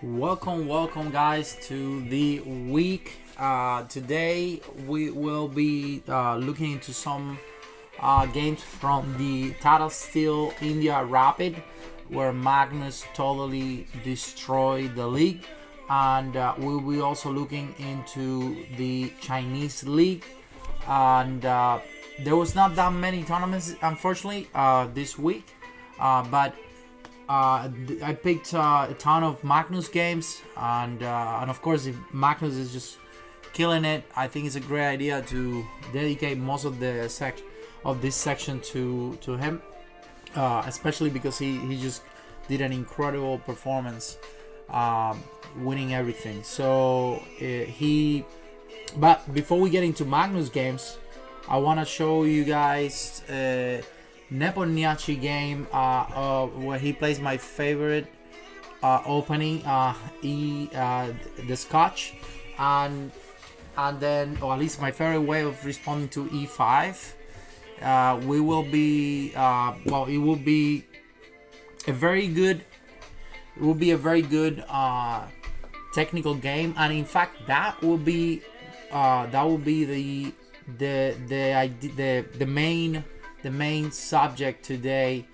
Welcome, guys, to the week. Today we will be looking into some games from the Tata Steel India Rapid, where Magnus totally destroyed the league, and we'll be also looking into the Chinese league. And there was not that many tournaments, unfortunately, this week, but I picked a ton of Magnus games, and of course, if Magnus is just killing it, I think it's a great idea to dedicate most of this section to him, especially because he just did an incredible performance, winning everything. But before we get into Magnus games, I want to show you guys. Nepomniachtchi game where he plays my favorite opening, the Scotch, and then, or at least my favorite way of responding to e5. We will be it will be a very good technical game, and in fact that will be the main subject today.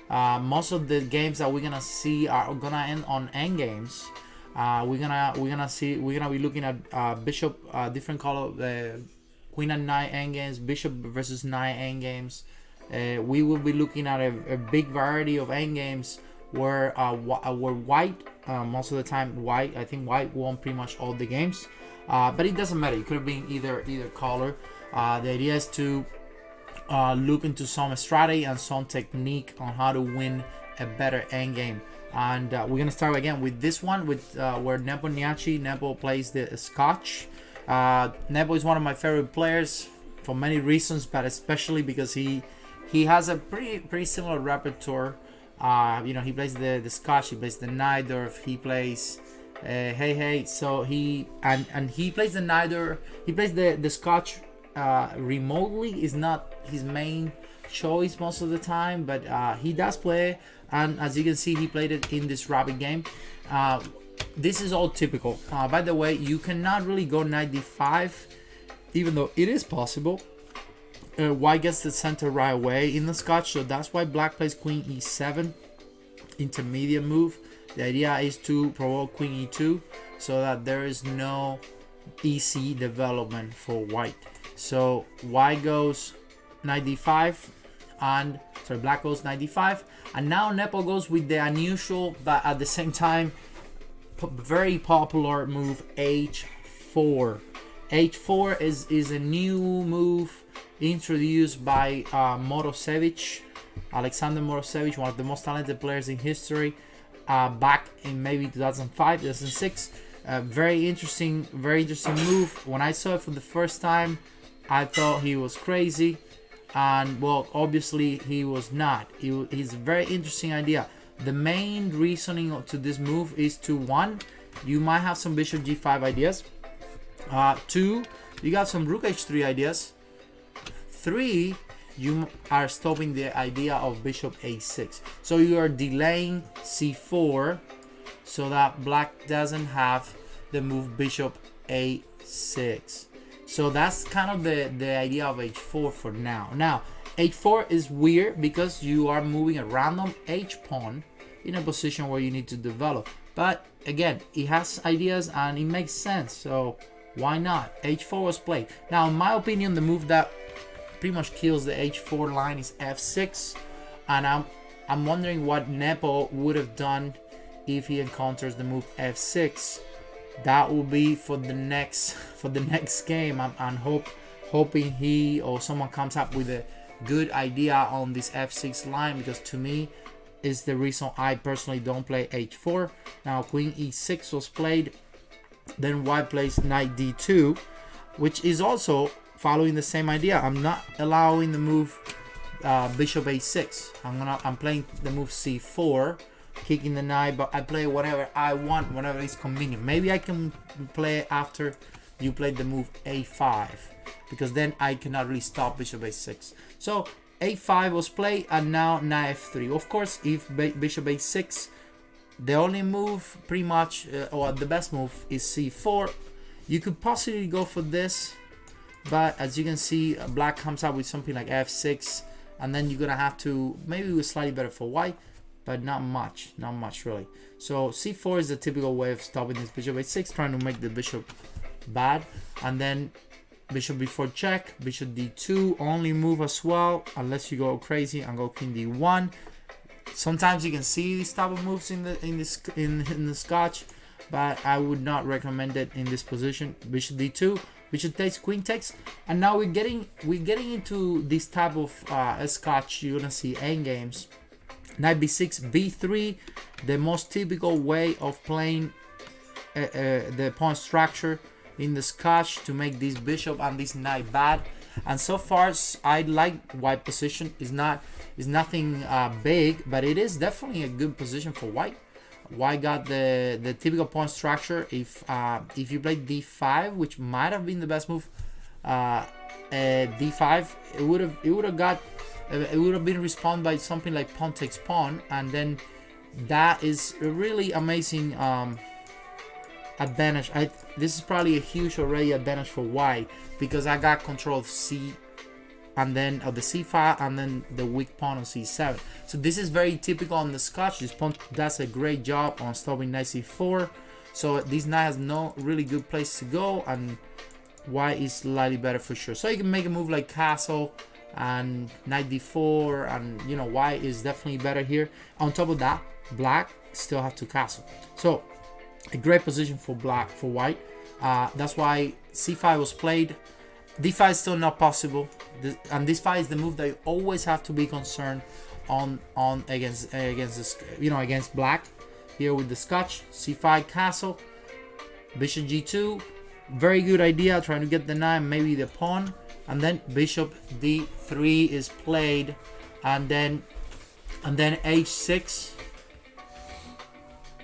Most of the games that we're gonna see are gonna end on end games. We're gonna be looking at bishop, different color, queen and knight end games, bishop versus knight end games. We will be looking at a big variety of end games where white, most of the time white. I think white won pretty much all the games, but it doesn't matter. It could have been either color. The idea is to look into some strategy and some technique on how to win a better endgame. And we're gonna start again with this one, with where Nepo plays the Scotch. Nepo is one of my favorite players for many reasons, but especially because he has a pretty similar repertoire. He plays the Scotch, he plays the Najdorf, he plays so he plays the Najdorf, he plays the Scotch remotely. Is not his main choice most of the time, but he does play, and as you can see, he played it in this rapid game. This is all typical. By the way, you cannot really go knight d5, even though it is possible. White gets the center right away in the Scotch, so that's why black plays queen e7, intermediate move. The idea is to provoke queen e2 so that there is no easy development for white. So white goes knight d5, and black goes knight d5, and now Nepo goes with the unusual but at the same time very popular move h4. H4 is a new move introduced by Morozevich, Alexander Morozevich, one of the most talented players in history, back in maybe 2005, 2006. Very interesting move. When I saw it for the first time, I thought he was crazy, and well, obviously he was not. It's a very interesting idea. The main reasoning to this move is to, one, you might have some bishop g5 ideas. Two, you got some rook h3 ideas. Three, you are stopping the idea of bishop a6. So you are delaying c4 so that black doesn't have the move bishop a6. So that's kind of the idea of h4 for now. Now, h4 is weird because you are moving a random h pawn in a position where you need to develop. But again, it has ideas and it makes sense. So why not? h4 was played. Now, in my opinion, the move that pretty much kills the h4 line is f6, and I'm wondering what Nepo would have done if he encounters the move f6. That will be for the next game. I'm hoping he or someone comes up with a good idea on this f6 line, because to me is the reason I personally don't play h4. Now queen e6 was played, then white plays knight d2, which is also following the same idea. I'm not allowing the move bishop a6. I'm playing the move c4, kicking the knight, but I play whatever I want, whenever it's convenient. Maybe I can play after you played the move a5, because then I cannot really stop bishop a6. So a5 was played, and now knight f3. Of course, if bishop a6, The only move, pretty much, or the best move is c4. You could possibly go for this, but as you can see, black comes out with something like f6, and then you're gonna have to, maybe it was slightly better for white, but not much really. So c4 is the typical way of stopping this bishop a6, trying to make the bishop bad. And then bishop b4 check, bishop d2 only move as well, unless you go crazy and go king d1. Sometimes you can see these type of moves in the Scotch, but I would not recommend it in this position. Bishop d2, bishop takes, queen takes, and now we're getting into this type of Scotch. You're gonna see endgames. Knight b6, b3, the most typical way of playing the pawn structure in the Scotch to make this bishop and this knight bad. And so far, I like white position. It's nothing big, but it is definitely a good position for white. White got the typical pawn structure. If you play d5, which might have been the best move, d5, it would have been responded by something like pawn takes pawn, and then that is a really amazing advantage. This is probably a huge already advantage for white, because I got control of c, and then of the c5, and then the weak pawn on c7. So this is very typical on the Scotch. This pawn does a great job on stopping knight c4. So this knight has no really good place to go, and white is slightly better for sure. So you can make a move like castle and knight d4, and you know, white is definitely better here. On top of that, black still have to castle. So a great position for white. That's why c5 was played. d5 is still not possible, and this 5 is the move that you always have to be concerned on against this, against black. Here with the Scotch, c5 castle, bishop g2, very good idea, trying to get the knight, maybe the pawn, and then bishop d3 is played, and then h6.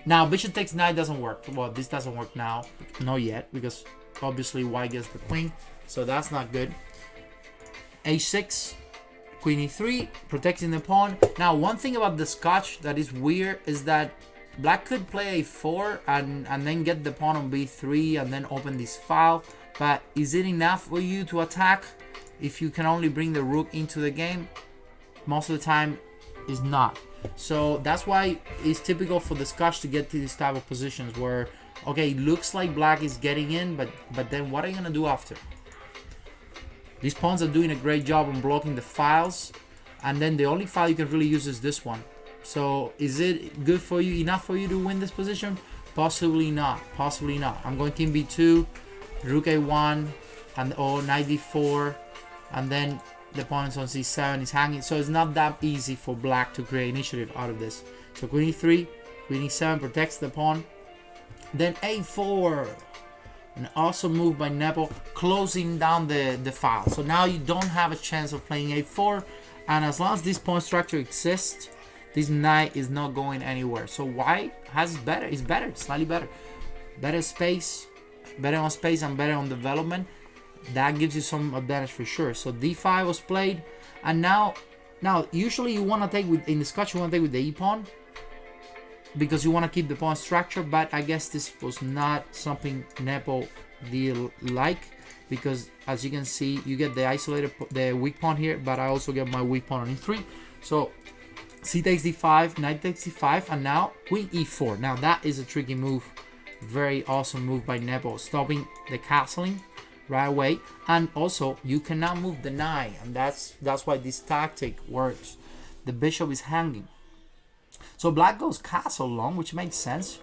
Now bishop takes knight doesn't work. Well, this doesn't work now, not yet, because obviously white gets the queen, so that's not good. h6, queen e3, protecting the pawn. Now one thing about the Scotch that is weird is that black could play a4 and then get the pawn on b3 and then open this file, but is it enough for you to attack if you can only bring the rook into the game? Most of the time is not. So that's why it's typical for the Scotch to get to this type of positions where, okay, it looks like black is getting in, but then what are you gonna do after? These pawns are doing a great job on blocking the files, and then the only file you can really use is this one. So is it good for you, enough for you to win this position? Possibly not. Possibly not. I'm going king b2, rook a1, and knight d4, and then the pawn is on c7, is hanging. So it's not that easy for black to create initiative out of this. So queen e3, queen e7 protects the pawn. Then a4, an awesome move by Nepo, closing down the file. So now you don't have a chance of playing a4, and as long as this pawn structure exists, this knight is not going anywhere. So white is better, slightly better. Better space, better on space and better on development. That gives you some advantage for sure. So d5 was played, and now usually you want to take in the Scotch, you want to take with the e-pawn because you want to keep the pawn structure, but I guess this was not something Nepo did like, because as you can see, you get the weak pawn here, but I also get my weak pawn on e3. So c takes d5, knight takes d5, and now queen e4. Now that is a tricky move, very awesome move by Nepo, stopping the castling right away, and also you cannot move the knight, and that's why this tactic works. The bishop is hanging, so black goes castle long, which makes sense.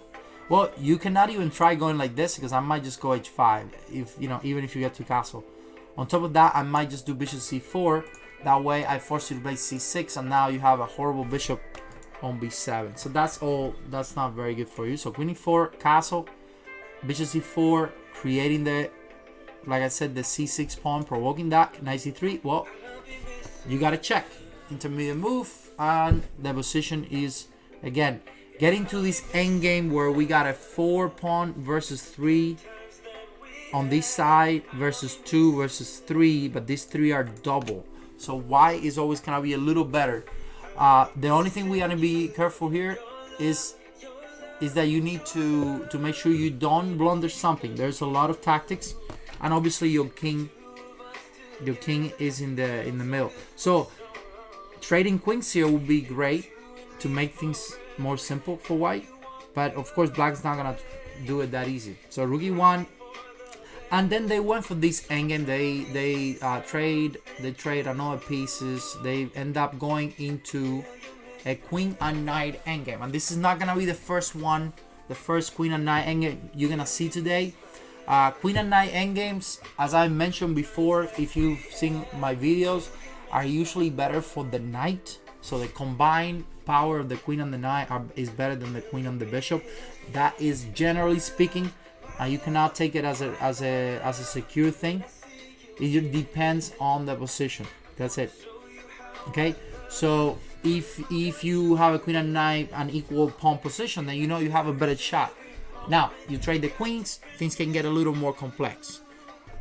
Well, you cannot even try going like this, because I might just go h5 if even if you get to castle. On top of that, I might just do bishop c4. That way I force you to play c6, and now you have a horrible bishop on b7. So that's not very good for you. So queen e4, castle, bishop c4, creating the, like I said, the c6 pawn, provoking that, knight c3. Well, you gotta check. Intermediate move, and the position is, again, getting to this endgame where we got a 4 pawn versus 3 on this side versus 2 versus 3, but these 3 are double. So white is always gonna be a little better. The only thing we gotta be careful here is is that you need to make sure you don't blunder something. There's a lot of tactics, and obviously your king is in the middle. So trading queens here would be great to make things more simple for white, but of course black's not gonna do it that easy. So rook e1, and then they went for this endgame. They trade another pieces. They end up going into a queen and knight endgame, and this is not gonna be the first one, the first queen and knight endgame you're gonna see today. Queen and knight endgames, as I mentioned before, if you've seen my videos, are usually better for the knight. So the combined power of the queen and the knight is better than the queen and the bishop. That is generally speaking. You cannot take it as a secure thing. It depends on the position. That's it. Okay. So if you have a queen and knight and equal pawn position, then you know you have a better shot. Now you trade the queens, things can get a little more complex.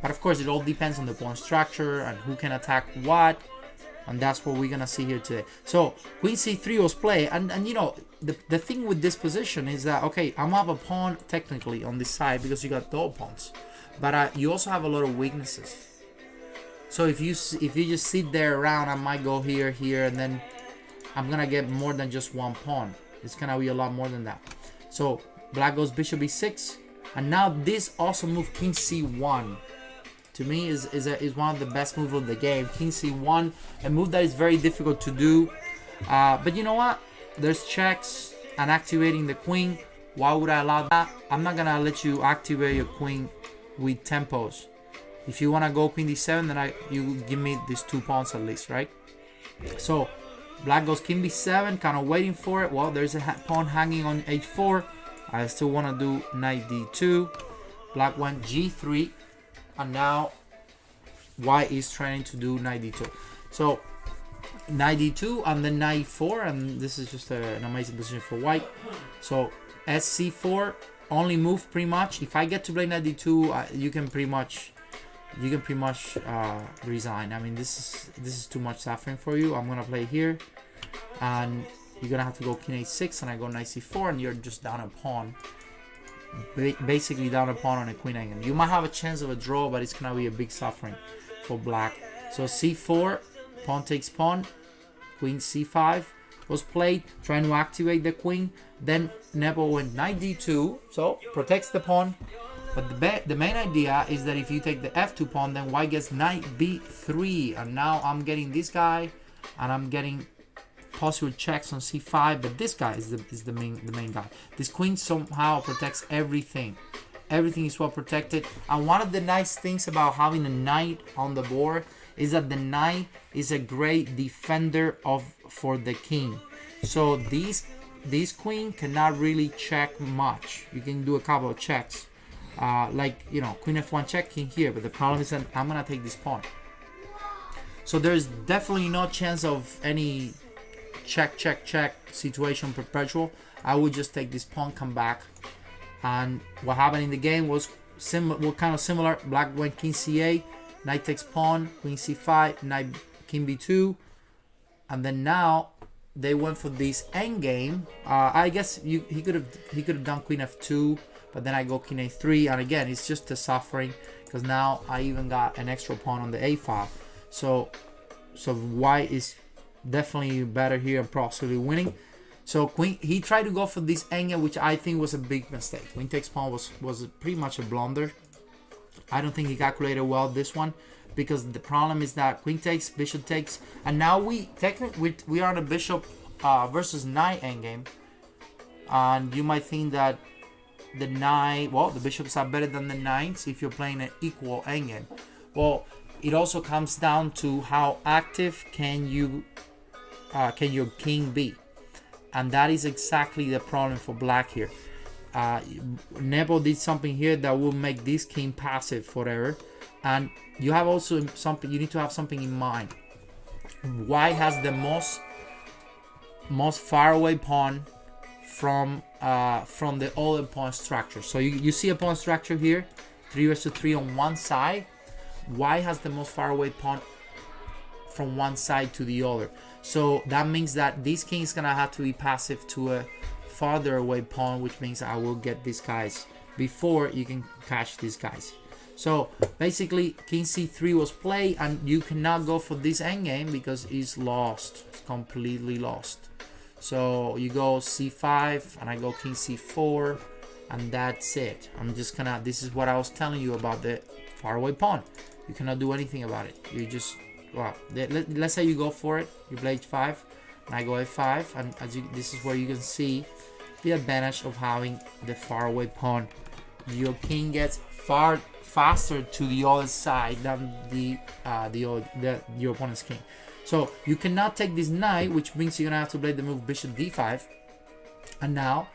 But of course, it all depends on the pawn structure and who can attack what. And that's what we're gonna see here today. So queen c3 was played, and you know the thing with this position is that, okay, I'm up a pawn technically on this side because you got double pawns, but you also have a lot of weaknesses. So if you just sit there around, I might go here, and then I'm gonna get more than just one pawn. It's gonna be a lot more than that. So black goes bishop e6, and now this also move king c1. To me is one of the best moves of the game. King c1, a move that is very difficult to do. But you know what? There's checks and activating the queen. Why would I allow that? I'm not gonna let you activate your queen with tempos. If you wanna go queen d7, then you give me these 2 pawns at least, right? So black goes king b7, kind of waiting for it. Well, there's a pawn hanging on h4. I still wanna do knight d2. Black went g3. And now white is trying to do knight d2. So knight d2 and then knight e4, and this is just an amazing position for white. So sc4, only move pretty much. If I get to play knight d2, you can pretty much resign. I mean, this is too much suffering for you. I'm gonna play here, and you're gonna have to go king a6, and I go knight c4, and you're just down a pawn. Basically down a pawn on a queen angle. You might have a chance of a draw, but it's gonna be a big suffering for black. So c4, pawn takes pawn, queen c5 was played, trying to activate the queen. Then Nebo went knight d2, so protects the pawn. But the main idea is that if you take the f2 pawn, then white gets knight b3, and now I'm getting this guy, and I'm getting possible checks on c5, but this guy is the main guy. This queen somehow protects everything. Everything is well protected. And one of the nice things about having a knight on the board is that the knight is a great defender for the king. So this queen cannot really check much. You can do a couple of checks, like, you know, queen f1 check, king here. But the problem is that I'm gonna take this pawn. So there's definitely no chance of any check situation perpetual. I would just take this pawn, come back, and what happened in the game was kind of similar. Black went king c8, knight takes pawn, queen c5, knight king b2, and then now they went for this end game. I guess he could have done queen f2, but then I go king a3, and again it's just a suffering because now I even got an extra pawn on the a file. So white is definitely better here and possibly winning. So queen, he tried to go for this angle, which I think was a big mistake. Queen takes pawn was pretty much a blunder. I don't think he calculated well this one, because the problem is that queen takes, bishop takes, and now we are on a bishop versus knight endgame, and you might think that the knight, well, the bishops are better than the knights if you're playing an equal endgame. Well, it also comes down to how active can your king be, and that is exactly the problem for black here. Nebo did something here that will make this king passive forever, and you have also something, you need to have something in mind. White has the most far away pawn from the other pawn structure. So you see a pawn structure here, 3 versus 3 on one side. White has the most far away pawn from one side to the other. So that means that this king is gonna have to be passive to a farther away pawn, which means I will get these guys before you can catch these guys. So basically king c3 was played, and you cannot go for this endgame because it's lost. It's completely lost. So you go c5 and I go king c4, and that's it. I'm just gonna, this is what I was telling you about the faraway pawn. You cannot do anything about it. You just, well, let's say you go for it, you play h5 and I go f5, and as you, this is where you can see the advantage of having the faraway pawn. Your king gets far faster to the other side than your opponent's king. So you cannot take this knight, which means you're gonna have to play the move bishop d5. And now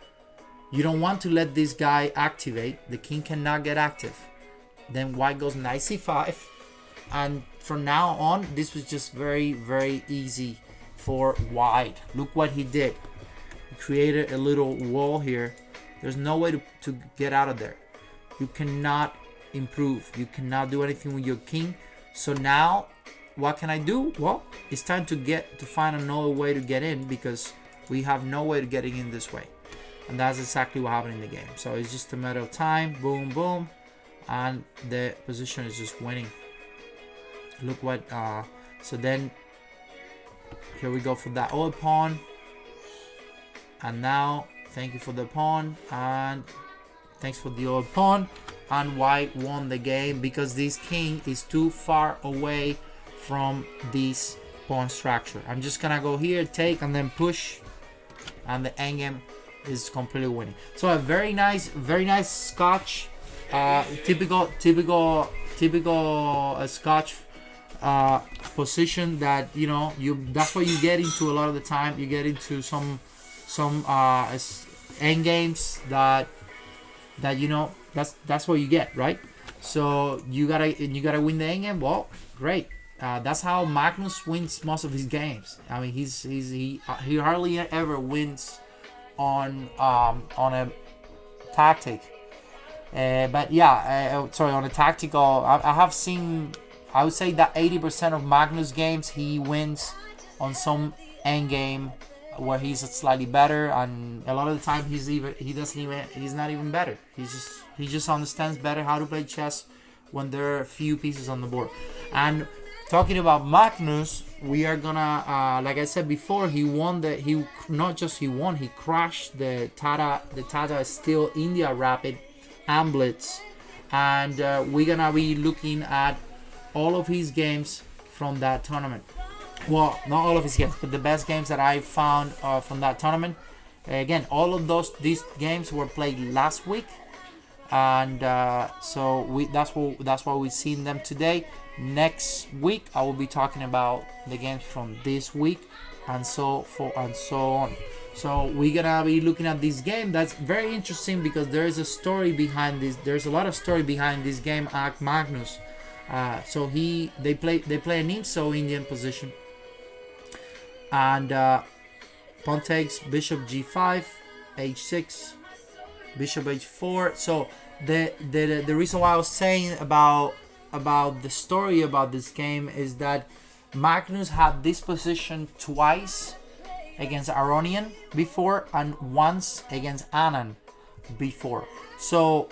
you don't want to let this guy activate. The king cannot get active. Then white goes knight c5, and from now on this was just very, very easy for white. Look what he did. He created a little wall here. There's no way to get out of there. You cannot improve. You cannot do anything with your king. So now what can I do? Well, it's time to find another way to get in, because we have no way to getting in this way. And that's exactly what happened in the game. So it's just a matter of time. Boom, boom. And the position is just winning. Look what, so then here we go for that other pawn. And now, thank you for the pawn. And thanks for the other pawn. And white won the game because this king is too far away from this pawn structure. I'm just gonna go here, take, and then push. And the endgame is completely winning. So a very nice Scotch, typical Scotch position that, you know, that's what you get into a lot of the time. You get into some end games that you know, that's what you get, right? So you gotta win the end game. Well, great. That's how Magnus wins most of his games. I mean, he hardly ever wins on a tactic. But yeah, sorry, on a tactical, I have seen, I would say that 80% of Magnus games he wins on some end game where he's slightly better, and a lot of the time he's not even better. He just understands better how to play chess when there are a few pieces on the board. And talking about Magnus, we are gonna, like I said before, he crashed the Tata Steel India Rapid and Blitz, and we're gonna be looking at all of his games from that tournament. Well, not all of his games, but the best games that I found from that tournament. Again, all of these games were played last week, and so that's why we've seen them today. Next week, I will be talking about the games from this week, and so on. So we're gonna be looking at this game. That's very interesting because there is a story behind this. There's a lot of story behind this game, Magnus. So they play an IMSO Indian position, and pawn takes, bishop g5, h6, bishop h4. So the reason why I was saying about the story about this game is that Magnus had this position twice against Aronian before and once against Anand before. So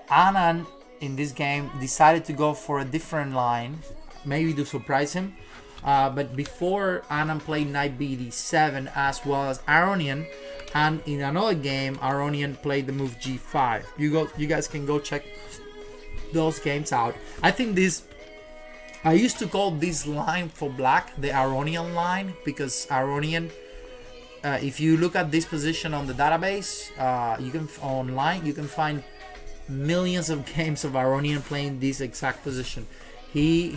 Anand in this game decided to go for a different line, maybe to surprise him. But before, Anand played knight bd7 as well as Aronian, and in another game Aronian played the move g5. You guys can go check those games out. I think I used to call this line for black the Aronian line, because Aronian, if you look at this position on the database, online you can find millions of games of Aronian playing this exact position. He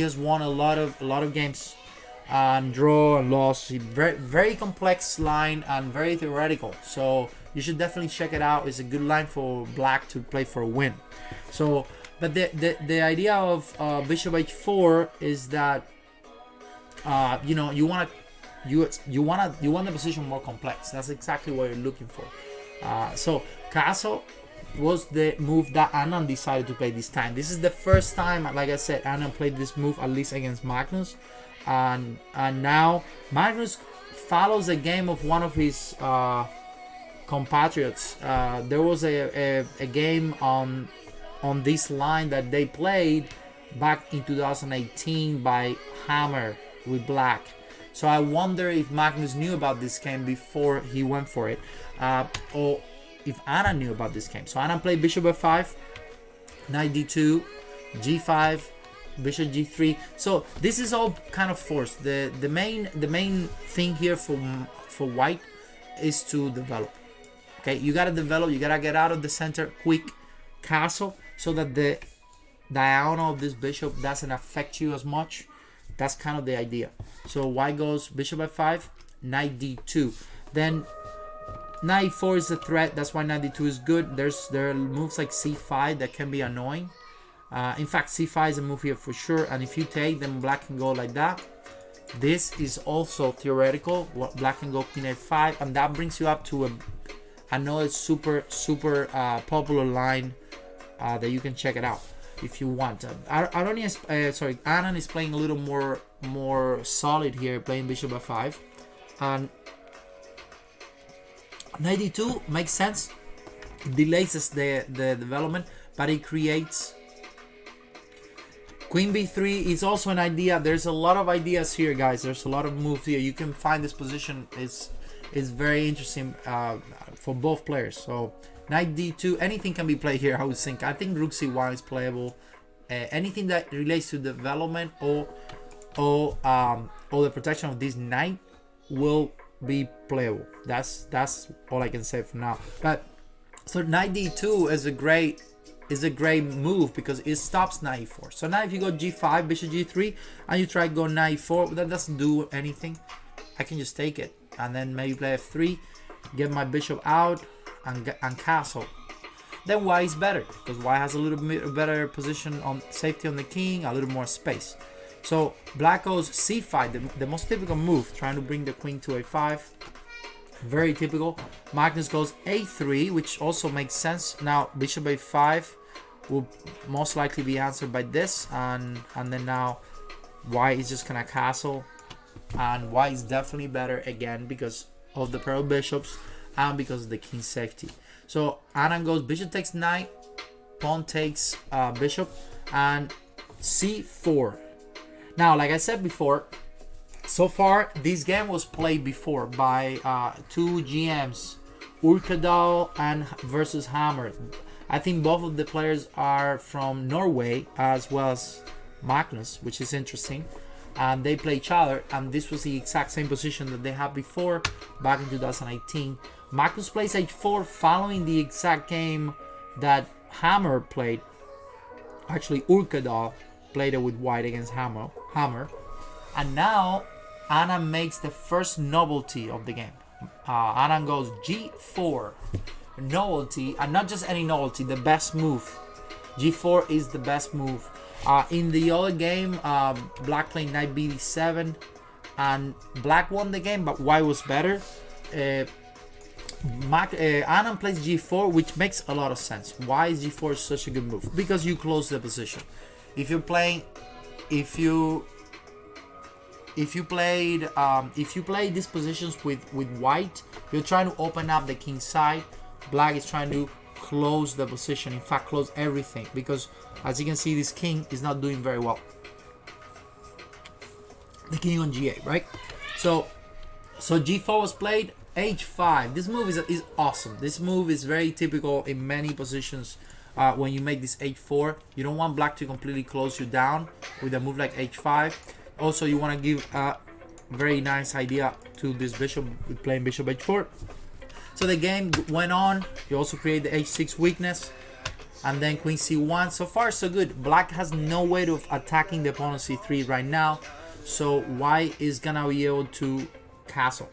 has won a lot of games and draw and lost. Very, very complex line and very theoretical. So you should definitely check it out. It's a good line for black to play for a win. So, but the idea of bishop h4 is that you know, you want the position more complex. That's exactly what you're looking for. So castle was the move that Anand decided to play this time. This is the first time, like I said, Anand played this move, at least against Magnus, and now Magnus follows a game of one of his compatriots. There was a game on this line that they played back in 2018 by Hammer with Black. So I wonder if Magnus knew about this game before he went for it, or if Anna knew about this game. So Anna played bishop f5, knight d2, g5, bishop g3. So this is all kind of forced. The main thing here for white is to develop. Okay, you gotta develop. You gotta get out of the center quick, castle, so that the diagonal of this bishop doesn't affect you as much. That's kind of the idea. So white goes bishop f5, knight d2. Then knight e4 is a threat. That's why knight d2 is good. There are moves like c5 that can be annoying. In fact, c5 is a move here for sure. And if you take, then black can go like that. This is also theoretical. Black can go queen a5, and that brings you up to another super popular line that you can check it out if you want. Anand is playing a little more solid here, playing bishop f5, and knight d2 makes sense. It delays the development, but it creates. Queen b3 is also an idea. There's a lot of ideas here, guys. There's a lot of moves here. You can find this position is very interesting for both players. So knight d2, anything can be played here. I would think. I think rook c1 is playable. Anything that relates to development or the protection of this knight will be playable. That's all I can say for now. But so knight d2 is a great move because it stops knight e4. So now if you go g5, bishop g3, and you try to go knight e4, that doesn't do anything. I can just take it and then maybe play f3, get my bishop out, and castle. Then white is better because white has a little bit better position on safety on the king, a little more space. So black goes c5, the most typical move, trying to bring the queen to a5. Very typical. Magnus goes a3, which also makes sense. Now bishop a5 will most likely be answered by this, and then now white is just gonna castle, and white is definitely better again because of the pair of bishops and because of the king safety. So Anand goes bishop takes knight, pawn takes bishop, and c4. Now, like I said before, so far this game was played before by two GMs, Urkedal and versus Hammer. I think both of the players are from Norway as well as Magnus, which is interesting. And they play each other, and this was the exact same position that they had before back in 2018. Magnus plays h4 following the exact game that Hammer played. Actually, Urkedal played it with white against Hammer. And now Anand makes the first novelty of the game. Anand goes g4. Novelty, and not just any novelty, the best move. g4 is the best move. In the other game, black played knight b7, and black won the game, but white was better. Anand plays g4, which makes a lot of sense. Why is g4 such a good move? Because you close the position. If you play these positions with white, you're trying to open up the king side. Black is trying to close the position, in fact close everything, because as you can see, this king is not doing very well. The king on g8, right? So g4 was played, h5. This move is awesome. This move is very typical in many positions. When you make this h4, you don't want black to completely close you down with a move like h5. Also, you want to give a very nice idea to this bishop with playing bishop h4. So the game went on. You also create the h6 weakness, and then queen c1. So far so good. Black has no way of attacking the pawn on c3 right now, so white is gonna be able to castle.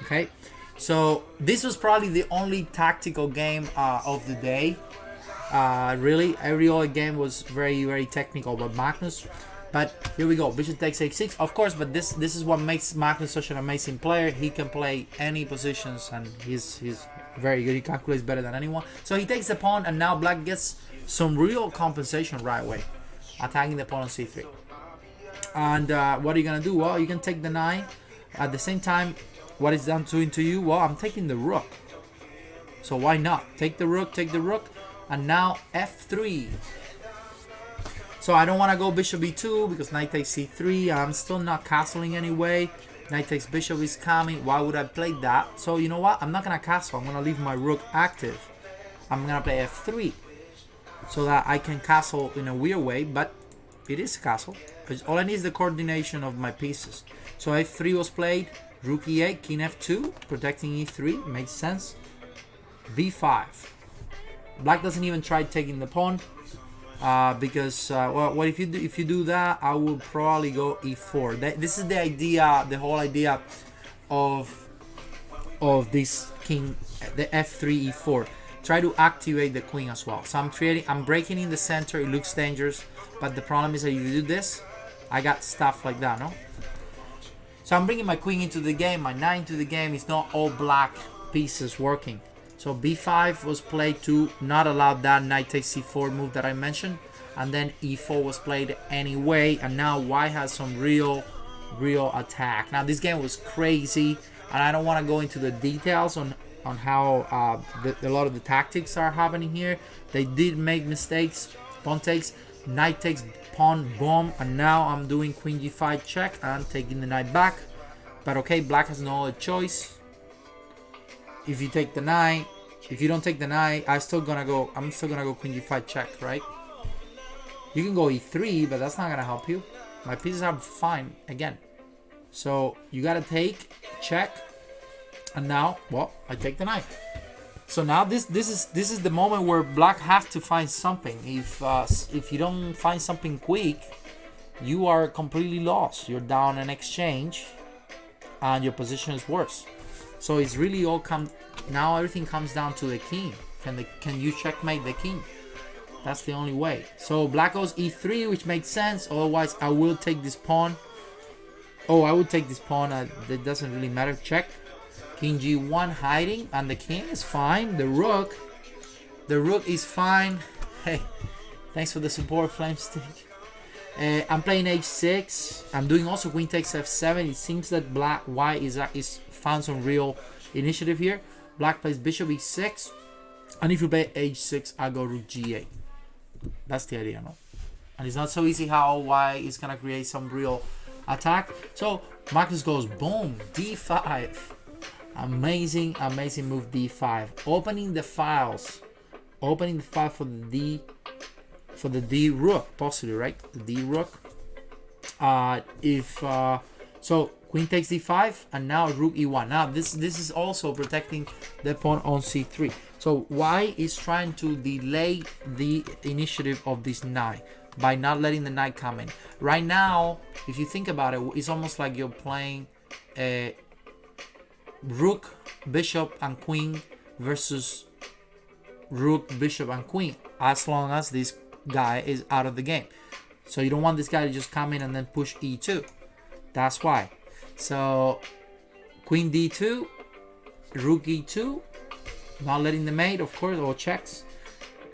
Okay, so this was probably the only tactical game of the day. Really, every other game was very technical by Magnus. But here we go, bishop takes h6, of course, but this is what makes Magnus such an amazing player. He can play any positions, and he's very good. He calculates better than anyone. So he takes the pawn, and now black gets some real compensation right away, attacking the pawn on c3. And what are you gonna do? Well, you can take the knight. At the same time, what is that doing to you? Well, I'm taking the rook. So why not? Take the rook, and now f3. So I don't want to go bishop e2 because knight takes c3. I'm still not castling anyway. Knight takes bishop is coming. Why would I play that? So you know what? I'm not going to castle. I'm going to leave my rook active. I'm going to play f3 so that I can castle in a weird way, but it is a castle. All I need is the coordination of my pieces. So f3 was played. Rook e8, king f2, protecting e3. Makes sense. b5. Black doesn't even try taking the pawn because well, what if you do that? I will probably go e4. This is the idea, the whole idea of this king, the f3 e4. Try to activate the queen as well. So I'm breaking in the center. It looks dangerous, but the problem is that if you do this, I got stuff like that, no? So I'm bringing my queen into the game, my knight into the game. It's not all black pieces working. So b5 was played to not allow that knight takes c4 move that I mentioned. And then e4 was played anyway. And now white has some real attack. Now this game was crazy. And I don't want to go into the details on how a lot of the tactics are happening here. They did make mistakes. Pawn takes, knight takes, pawn, boom. And now I'm doing queen g5 check and taking the knight back. But okay, black has no other choice. If you take the knight, if you don't take the knight, I'm still gonna go queen g5 check, right? You can go e3, but that's not gonna help you. My pieces are fine again. So you gotta take, check, and now, well, I take the knight. So now this is the moment where black has to find something. If you don't find something quick, you are completely lost. You're down an exchange, and your position is worse. So it's really all now everything comes down to the king. Can you checkmate the king? That's the only way. So black goes e3, which makes sense. Otherwise, I will take this pawn. Oh, I would take this pawn. That doesn't really matter. Check. King g1 hiding, and the king is fine. The rook is fine. Hey, thanks for the support, Flamestick. I'm playing h6. I'm doing also queen takes f7. It seems that white is found some real initiative here. Black plays bishop e6, and if you play h6, I go rook g8. That's the idea, no? And it's not so easy how white is gonna create some real attack. So Magnus goes boom, d5. Amazing move, d5. Opening the file for the d rook, possibly, right? The d rook. So queen takes d5, and now rook e1. Now this is also protecting the pawn on c3. So white is trying to delay the initiative of this knight by not letting the knight come in. Right now, if you think about it, it's almost like you're playing a rook, bishop, and queen versus rook, bishop, and queen, as long as this guy is out of the game. So you don't want this guy to just come in and then push e2. That's why. So queen d2, rook e2, not letting the mate, of course, or checks.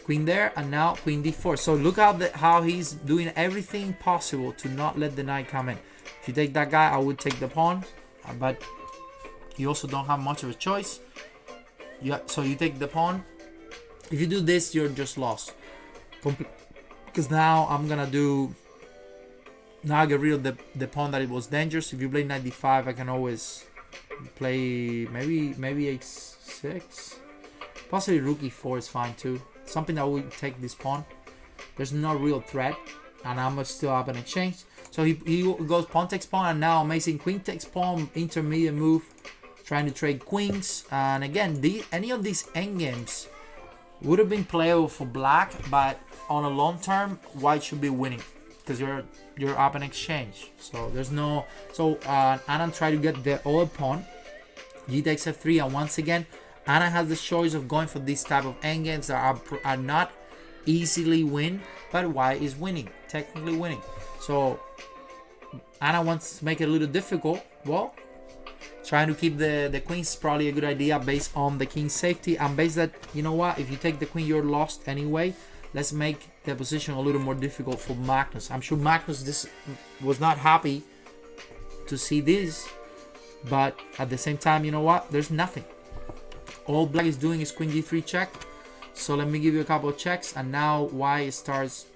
Queen there, and now queen d4. So look how he's doing everything possible to not let the knight come in. If you take that guy, I would take the pawn, but you also don't have much of a choice. So you take the pawn. If you do this, you're just lost. Because now I'm gonna do. Now I get rid of the pawn that it was dangerous. If you play knight d5, I can always play maybe h6. Possibly rook e4 is fine too. Something that will take this pawn. There's no real threat, and I'm still up an exchange. So he goes pawn takes pawn, and now amazing queen takes pawn, intermediate move, trying to trade queens. And again, any of these endgames would have been playable for black, but on a long term, white should be winning because you're up an exchange. So there's no. So Anand tried to get the other pawn. G takes f3, and once again, Anna has the choice of going for this type of endgames that are not easily win, but white is winning, technically winning. So Anna wants to make it a little difficult. Well, trying to keep the queen is probably a good idea based on the king's safety, and based that, you know what, if you take the queen, you're lost anyway. Let's make the position a little more difficult for Magnus. I'm sure Magnus was not happy to see this, But at the same time, you know what? There's nothing. All black is doing is queen d3 check. So let me give you a couple of checks, and now white starts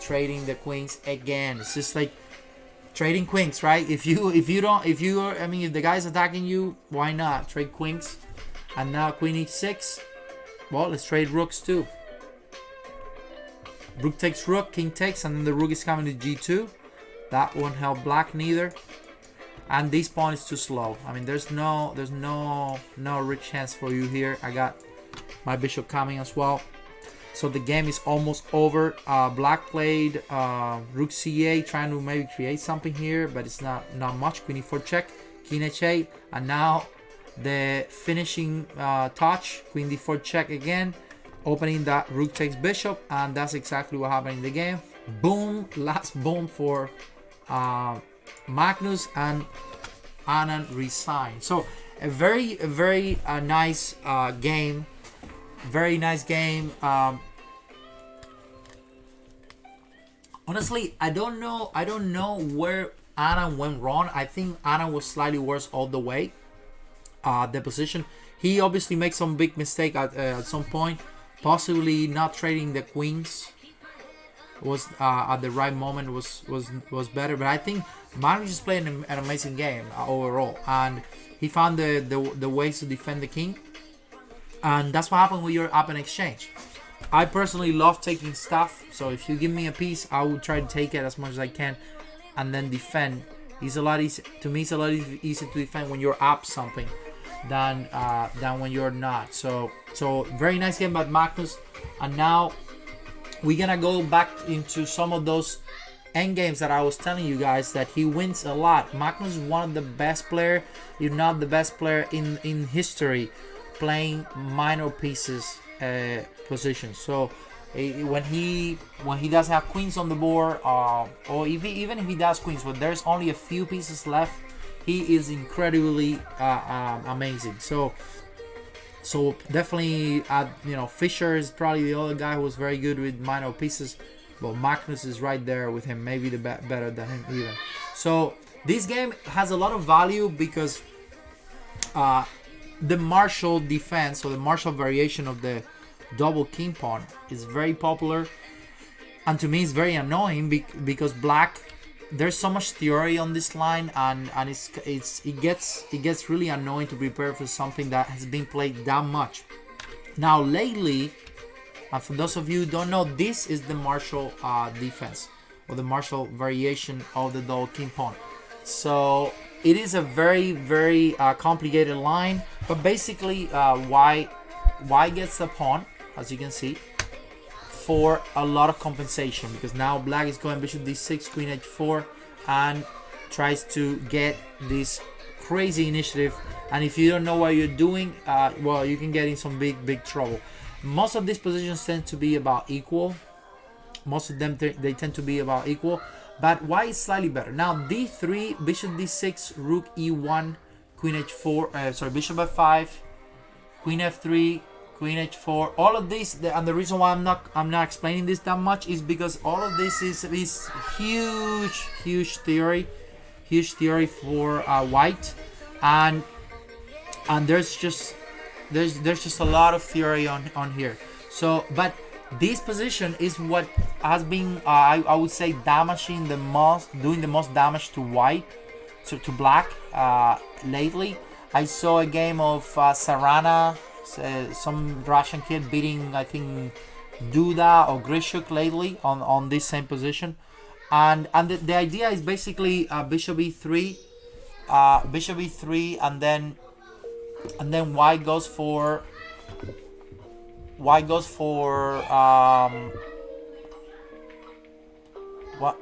trading the queens again. It's just like trading queens, right? If the guy's attacking you, why not trade queens? And now queen e6. Well, let's trade rooks too. Rook takes rook, king takes, and then the rook is coming to g2. That won't help black neither. And this pawn is too slow. I mean, there's no rich chance for you here. I got my bishop coming as well. So the game is almost over. Black played rook c8, trying to maybe create something here, but it's not much. Queen e4 check, king h8, and now the finishing touch, queen d4 check again, opening that rook takes bishop, and that's exactly what happened in the game. Boom, last boom for Magnus, and Anand resigned. So a very nice game. Very nice game. Honestly, I don't know where Anand went wrong. I think Anand was slightly worse all the way. The position, he obviously makes some big mistake at some point, possibly not trading the queens was at the right moment was better. But I think Magnus is playing an amazing game overall, and he found the ways to defend the king. And that's what happened when you're up in exchange. I personally love taking stuff, so if you give me a piece, I will try to take it as much as I can and then defend. It's a lot easier to me. It's a lot easier to defend when you're up something than when you're not. So very nice game by Magnus. And now we're gonna go back into some of those end games that I was telling you guys that he wins a lot. Magnus is one of the best player, if not the best player in history, playing minor pieces positions. So when he does have queens on the board, or even if he does queens, but there's only a few pieces left, he is incredibly amazing. So definitely, Fischer is probably the other guy who was very good with minor pieces, but Magnus is right there with him, maybe better than him even. So this game has a lot of value because the Marshall defense, or the Marshall variation of the double king pawn, is very popular, and to me it's very annoying because black, there's so much theory on this line, and it gets really annoying to prepare for something that has been played that much. Now lately, and for those of you who don't know, this is the Marshall defense, or the Marshall variation of the double king pawn. So it is a very complicated line, but basically white gets the pawn, as you can see, for a lot of compensation, because now black is going bishop d6, queen h4, and tries to get this crazy initiative. And if you don't know what you're doing, well, you can get in some big trouble. Most of these positions tend to be about equal. Most of them they tend to be about equal, but white is slightly better. Now d3, bishop d6, rook e1, queen h4, bishop f5, queen f3, queen h4. All of this, and the reason why I'm not explaining this that much is because all of this is huge theory for white, and there's just a lot of theory on here. So, but this position is what has been I would say doing the most damage to white, to black lately. I saw a game of Sarana, some Russian kid beating, I think, Duda or Grishuk lately on this same position, and the idea is basically bishop e3, and then white goes for what?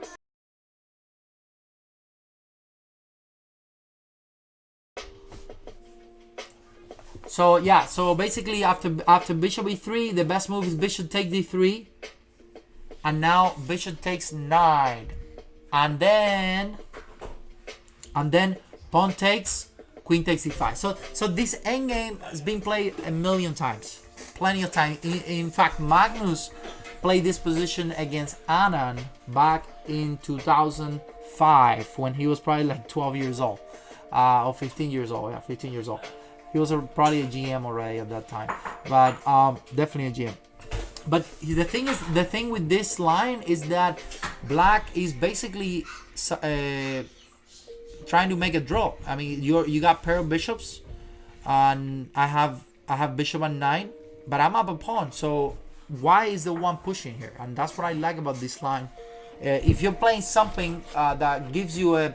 So yeah, so basically after bishop e3, the best move is bishop take d3, and now bishop takes knight, and then pawn takes, queen takes d5. So this endgame has been played a million times, plenty of time. In fact, Magnus played this position against Anand back in 2005 when he was probably like 12 years old. or 15 years old. Yeah, 15 years old. He was probably a GM already at that time, but definitely a GM. But the thing with this line is that black is basically trying to make a draw. I mean, you got pair of bishops, and I have bishop and 9, but I'm up a pawn. So why is the one pushing here? And that's what I like about this line. If you're playing something that gives you a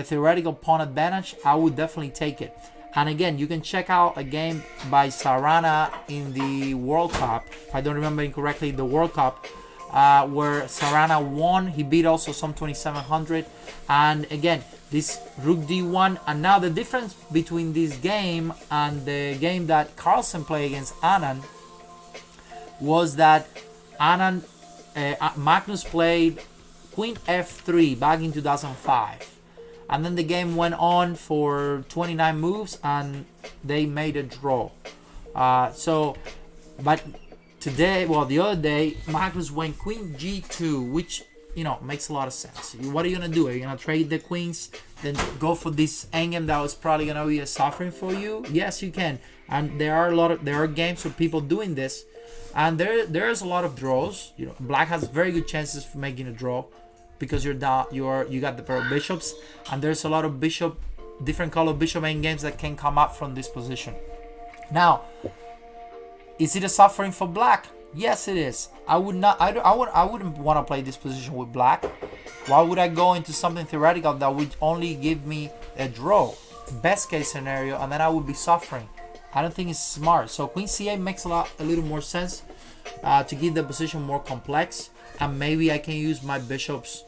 theoretical pawn advantage, I would definitely take it. And again, you can check out a game by Sarana in the World Cup, if I don't remember incorrectly, the World Cup, where Sarana won. He beat also some 2700. And again, this rook d1. And now the difference between this game and the game that Carlsen played against Anand was that Magnus played queen f3 back in 2005. And then the game went on for 29 moves and they made a draw. But today, well, the other day, Magnus went queen g2, which, makes a lot of sense. What are you going to do? Are you going to trade the queens, then go for this endgame that was probably going to be a suffering for you? Yes, you can. And there are games with people doing this. And there's a lot of draws. Black has very good chances for making a draw, because you got the pair of bishops, and there's a lot of different color bishop endgames that can come up from this position. Now, is it a suffering for black? Yes, it is. I wouldn't want to play this position with black. Why would I go into something theoretical that would only give me a draw, best case scenario, and then I would be suffering? I don't think it's smart. So queen c8 makes a little more sense to give the position more complex. And maybe I can use my bishops.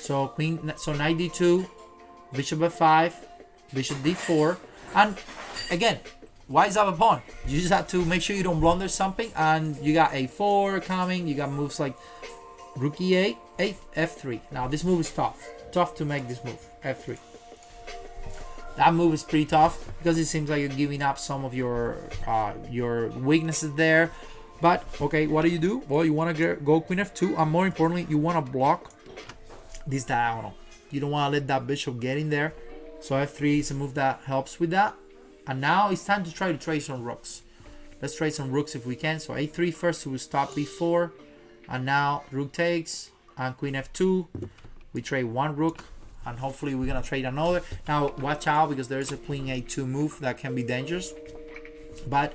So knight d2, bishop f5, bishop d4, and again, why is up a pawn? You just have to make sure you don't blunder something. And you got a4 coming. You got moves like rook e8, f3. Now this move is tough to make this move, f3. That move is pretty tough because it seems like you're giving up some of your weaknesses there. But okay, what do? Well, you want to go queen f2, and more importantly, you want to block this diagonal. You don't want to let that bishop get in there. So f3 is a move that helps with that. And now it's time to try to trade some rooks. Let's trade some rooks if we can. So a3 first to stop b4, and now rook takes and queen f2. We trade one rook, and hopefully we're gonna trade another. Now watch out, because there is a queen a2 move that can be dangerous. But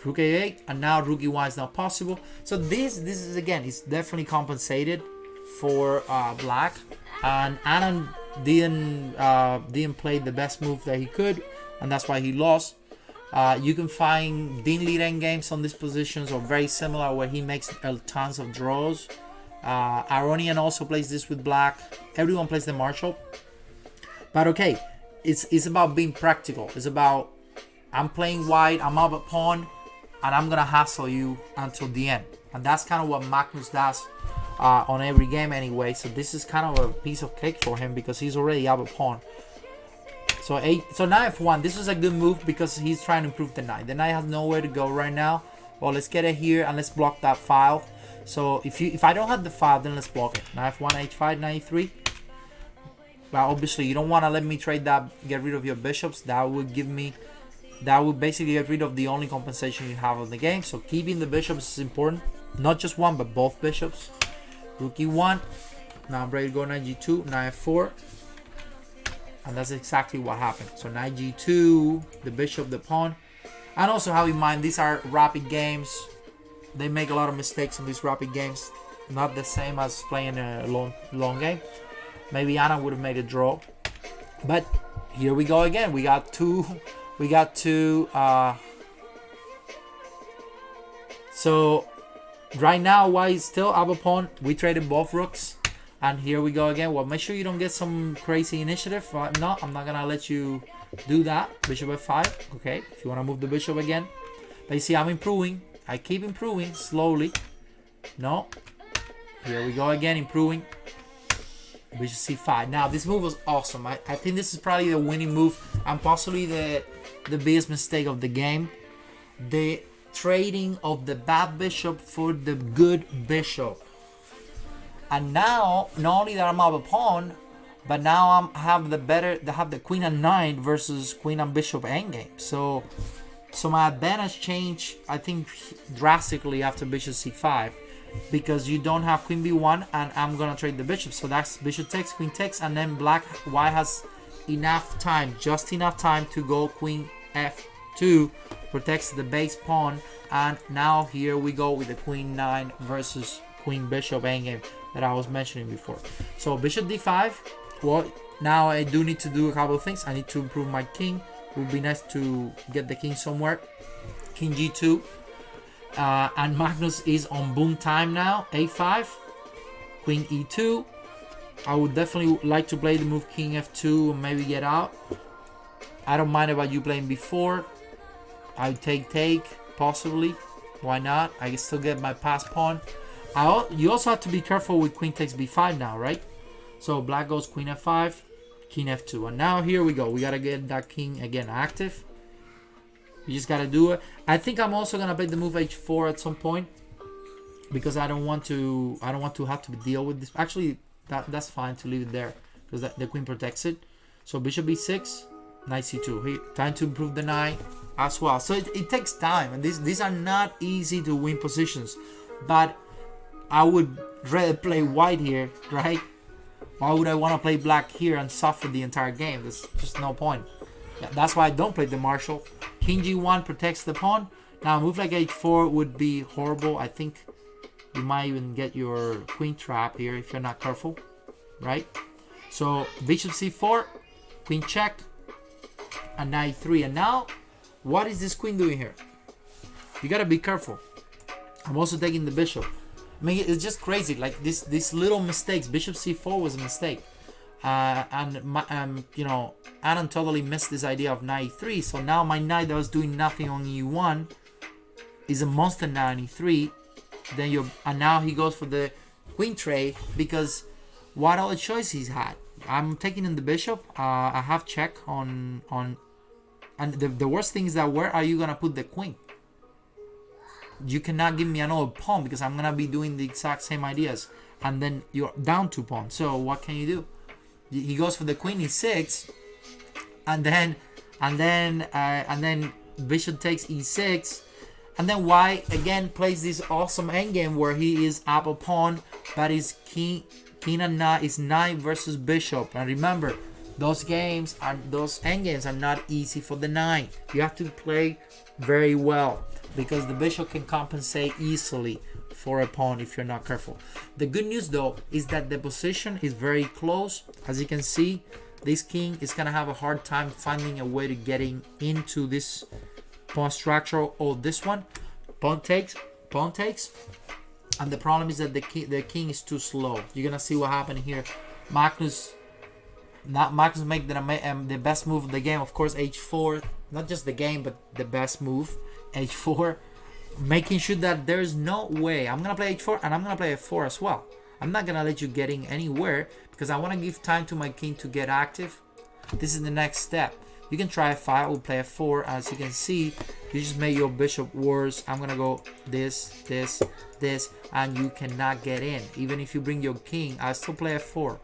rook a8, and now rook e1 is not possible. So this is, again, it's definitely compensated for black. And Anand didn't play the best move that he could, and that's why he lost. You can find Dean lead endgames on these positions, or very similar, where he makes tons of draws. Aronian also plays this with black. Everyone plays the Marshall. But okay, it's about being practical. It's about, I'm playing white, I'm up a pawn, and I'm gonna hassle you until the end. And that's kind of what Magnus does on every game anyway. So this is kind of a piece of cake for him, because he's already up a pawn. So knight f1, this is a good move because he's trying to improve the knight. The knight has nowhere to go right now. Well, let's get it here and let's block that file. So if I don't have the file, then let's block it. Knight f1, h5, knight e3. Well, obviously you don't want to let me trade that, get rid of your bishops. That would basically get rid of the only compensation you have on the game. So keeping the bishops is important. Not just one, but both bishops. Rook e1. Now I'm ready to go knight g2, knight f4. And that's exactly what happened. So knight g2, the bishop, the pawn. And also have in mind, these are rapid games. They make a lot of mistakes in these rapid games. Not the same as playing a long game. Maybe Anna would have made a draw. But here we go again. We got two. So right now, while he's still up a pawn, we traded both rooks. And here we go again. Well, make sure you don't get some crazy initiative. No, I'm not going to let you do that. Bishop f5. Okay, if you want to move the bishop again. But you see, I'm improving. I keep improving slowly. No. Here we go again, improving. Bishop c5. Now, this move was awesome. I think this is probably the winning move and possibly the biggest mistake of the game. The trading of the bad bishop for the good bishop. And now, not only that I'm up a pawn, but now I have the queen and knight versus queen and bishop endgame. So my advantage changed, I think, drastically after bishop c5, because you don't have queen b1 and I'm gonna trade the bishop. So that's bishop takes, queen takes, and then white has enough time, just enough time to go queen f2, protects the base pawn, and now here we go with the queen 9 versus queen bishop endgame that I was mentioning before. So bishop d5. Well, now I do need to do a couple of things. I need to improve my king. It would be nice to get the king somewhere. King g2. And Magnus is on boom time now. a5. Queen e2. I would definitely like to play the move king f2 and maybe get out. I don't mind about you playing b4. I would take, possibly. Why not? I can still get my pass pawn. You also have to be careful with queen takes b5 now, right? So black goes queen f5, king f2. And now here we go. We got to get that king again active. You just got to do it. I think I'm also going to play the move h4 at some point, because I don't want to have to deal with this. Actually, that's fine to leave it there, because the queen protects it. So bishop b6, knight c2. Here, time to improve the knight as well. So it takes time, and these are not easy to win positions. But I would rather play white here, right? Why would I want to play black here and suffer the entire game? There's just no point. Yeah, that's why I don't play the Marshall. King g1 protects the pawn. Now a move like h4 would be horrible. I think you might even get your queen trap here if you're not careful, right? So bishop c4, queen check, and knight 3. And now, what is this queen doing here? You gotta be careful. I'm also taking the bishop. I mean, it's just crazy. Like these little mistakes. Bishop c4 was a mistake, and you know, Adam totally missed this idea of knight 3. So now my knight that was doing nothing on e1 is a monster knight on e3. And now he goes for the queen trade, because what other choice he's had? I'm taking in the bishop. I have check on, and the worst thing is that where are you gonna put the queen? You cannot give me another pawn, because I'm gonna be doing the exact same ideas, and then you're down 2 pawns. So what can you do? He goes for the queen e6, and then bishop takes e6, and then white again plays this awesome endgame where he is up a pawn, but his king and knight is knight versus bishop. And remember, those endgames are not easy for the knight. You have to play very well, because the bishop can compensate easily for a pawn if you're not careful. The good news though is that the position is very close. As you can see, this king is gonna have a hard time finding a way to getting into this pawn structure or this one. Pawn takes, and the problem is that the king is too slow. You're gonna see what happened here. Magnus make the best move of the game, of course, h4. Not just the game, but the best move, h4, making sure that there's no way. I'm gonna play h4 and I'm gonna play f4 as well. I'm not gonna let you get in anywhere, because I want to give time to my king to get active. This is the next step. You can try f5, we'll play f4. As you can see, you just made your bishop worse. I'm gonna go this, and you cannot get in. Even if you bring your king, I still play f4.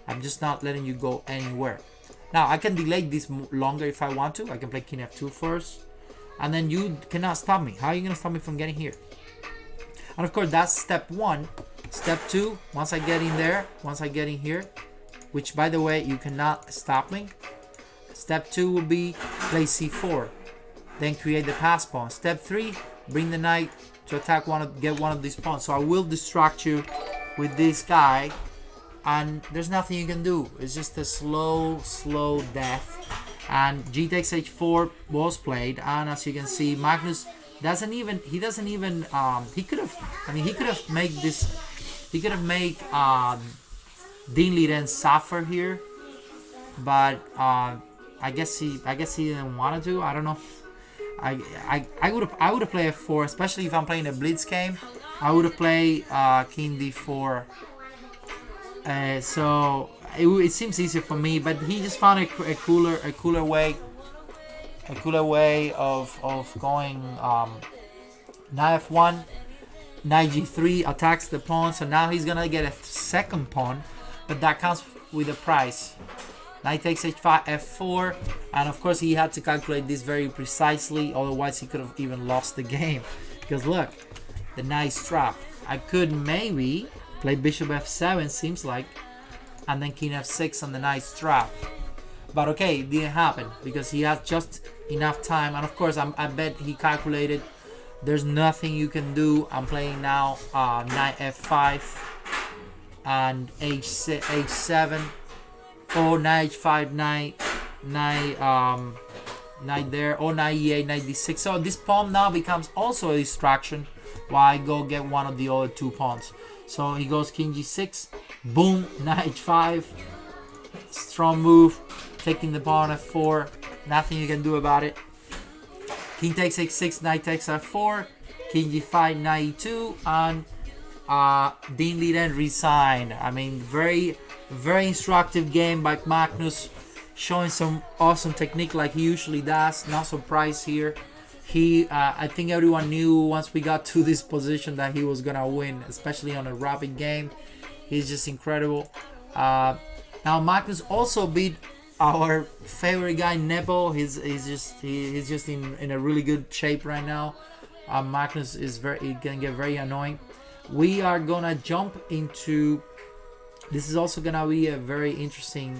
I'm just not letting you go anywhere. Now I can delay this longer if I want to. I can play king f2 first, and then you cannot stop me. How are you gonna stop me from getting here? And of course, that's step 1. Step 2, once I get in there, once I get in here, which by the way, you cannot stop me. Step 2 will be play c4, then create the pass pawn. Step 3, bring the knight to attack get one of these pawns. So I will distract you with this guy, and there's nothing you can do. It's just a slow death. And g takes h4 was played, and as you can see, Magnus he could have made Dean Liden suffer here, but I guess he didn't want to. I don't know. I would have played f4, especially if I'm playing a blitz game. I would have played king d4. So it seems easier for me, but he just found a cooler way of going. Knight f1, knight g3 attacks the pawn. So now he's gonna get a second pawn, but that comes with a price. Knight takes h5, f4, and of course he had to calculate this very precisely, otherwise he could have even lost the game. Because look, the nice trap. I could maybe play bishop f7, seems like, and then king f6 on the nice trap. But okay, it didn't happen because he had just enough time, and of course I bet he calculated there's nothing you can do. I'm playing now knight f5 and h7. Or knight h5, knight there, or knight e8, knight d6. So this pawn now becomes also a distraction while I go get one of the other two pawns. So he goes king g6, boom, knight h5, strong move, taking the pawn f4, nothing you can do about it. King takes h6, knight takes f4, king g5, knight e2, and Dean Liden resigned. I mean, very instructive game by Magnus, showing some awesome technique like he usually does. No surprise here. I think everyone knew once we got to this position that he was gonna win, especially on a rapid game. He's just incredible. Now Magnus also beat our favorite guy Nepo. He's just in a really good shape right now. Magnus is can get very annoying. We are gonna jump into. This is also gonna be a very interesting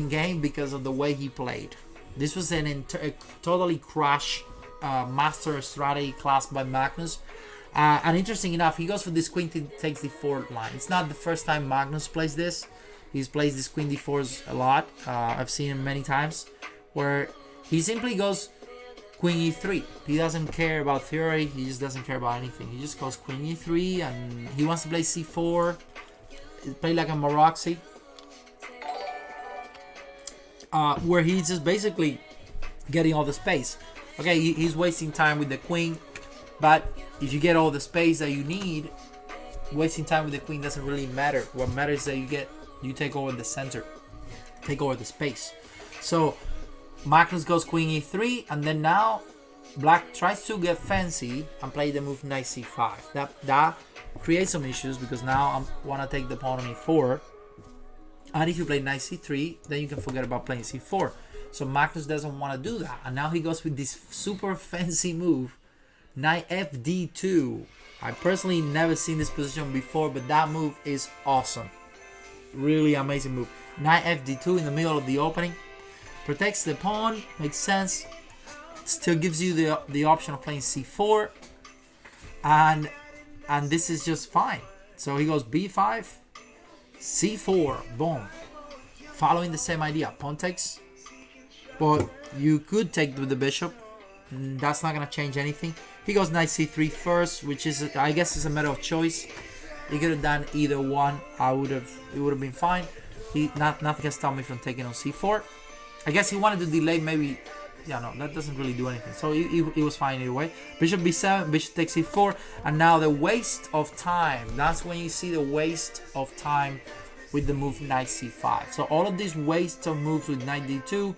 game because of the way he played. This was a totally crash master strategy class by Magnus. And interesting enough, he goes for this queen takes d4 line. It's not the first time Magnus plays this. He's plays this queen d4s a lot. I've seen him many times, where he simply goes queen e3. He doesn't care about theory. He just doesn't care about anything. He just goes queen e3, and he wants to play c4. Play like a Maroczy, where he's just basically getting all the space. Okay, he's wasting time with the queen, but if you get all the space that you need, wasting time with the queen doesn't really matter. What matters is that you take over the center, take over the space. So Magnus goes queen e3, and then now black tries to get fancy and play the move knight c5. That creates some issues because now I want to take the pawn on e4, and if you play knight c3, then you can forget about playing c4. So Magnus doesn't want to do that, and now he goes with this super fancy move, knight fd2. I personally never seen this position before, but that move is awesome. Really amazing move. Knight fd2 in the middle of the opening. Protects the pawn, makes sense. Still gives you the option of playing c4. And this is just fine. So he goes b5, c4, boom. Following the same idea. Pawn takes. But you could take with the bishop. That's not going to change anything. He goes knight c3 first, which is, I guess, is a matter of choice. He could have done either one. It would have been fine. Nothing can stop me from taking on c4. I guess he wanted to delay, maybe. Yeah, no, that doesn't really do anything. So it was fine either way. Bishop b7, bishop takes e4, and now the waste of time. That's when you see the waste of time with the move knight c5. So all of these waste of moves with knight d2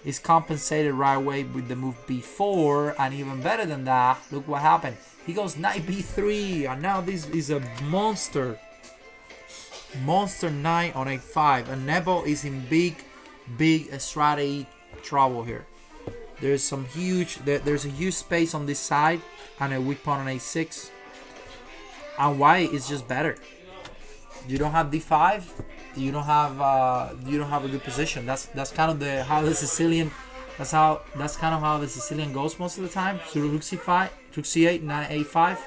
is compensated right away with the move b4, and even better than that, look what happened. He goes knight b3, and now this is a monster knight on a5, and Nepo is in big strategy trouble here. There's a huge space on this side and a weak pawn on a6, and white is just better. You don't have d5, you don't have a good position. That's kind of how the Sicilian goes most of the time. So rook c5, rook c8, knight a5,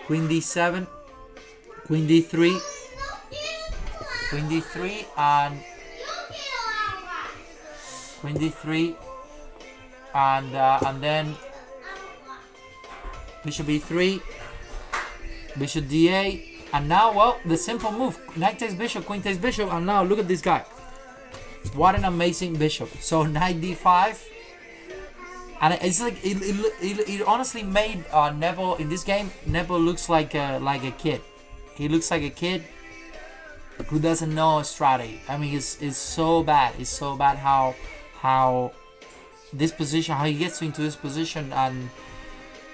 queen d7, queen d3, and queen d3, and then bishop e3, bishop d8, and now, well, the simple move, knight takes bishop, queen takes bishop, and now look at this guy. What an amazing bishop. So knight d5, and it's like it honestly made Nepo in this game. Nepo looks like a kid. He looks like a kid who doesn't know strategy. I mean, it's so bad. It's so bad how this position, how he gets into this position, and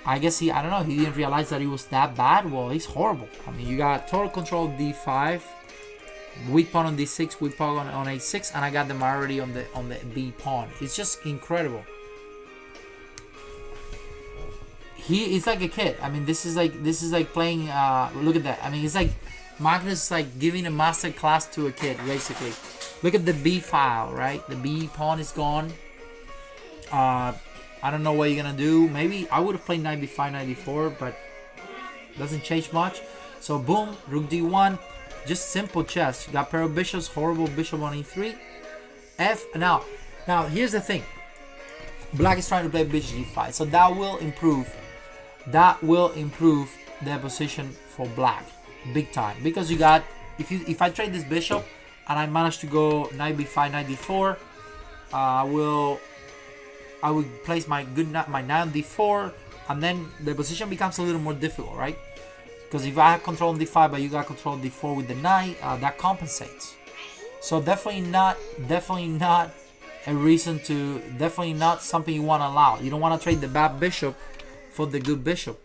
I guess I don't know, he didn't realize that it was that bad. Well, it's horrible. I mean, you got total control of d5, weak pawn on d6, weak pawn on a6, and I got them already on the b pawn. It's just incredible. He is like a kid. I mean, this is like playing. Look at that. I mean, it's like Magnus is like giving a master class to a kid, basically. Look at the b file, right? The b pawn is gone. I don't know what you're gonna do. Maybe I would have played knight b5, knight d4, but doesn't change much. So boom, rook d1, just simple chess. You got pair of bishops, horrible bishop on e3. F. Now here's the thing. Black is trying to play bishop g5, so that will improve. That will improve their position for black, big time. Because you got, if I trade this bishop and I manage to go knight b5, knight d4, I would place my knight on d4, and then the position becomes a little more difficult, right? Because if I have control on d5, but you got control on d4 with the knight, that compensates. So definitely not a reason to, definitely not something you want to allow. You don't want to trade the bad bishop for the good bishop.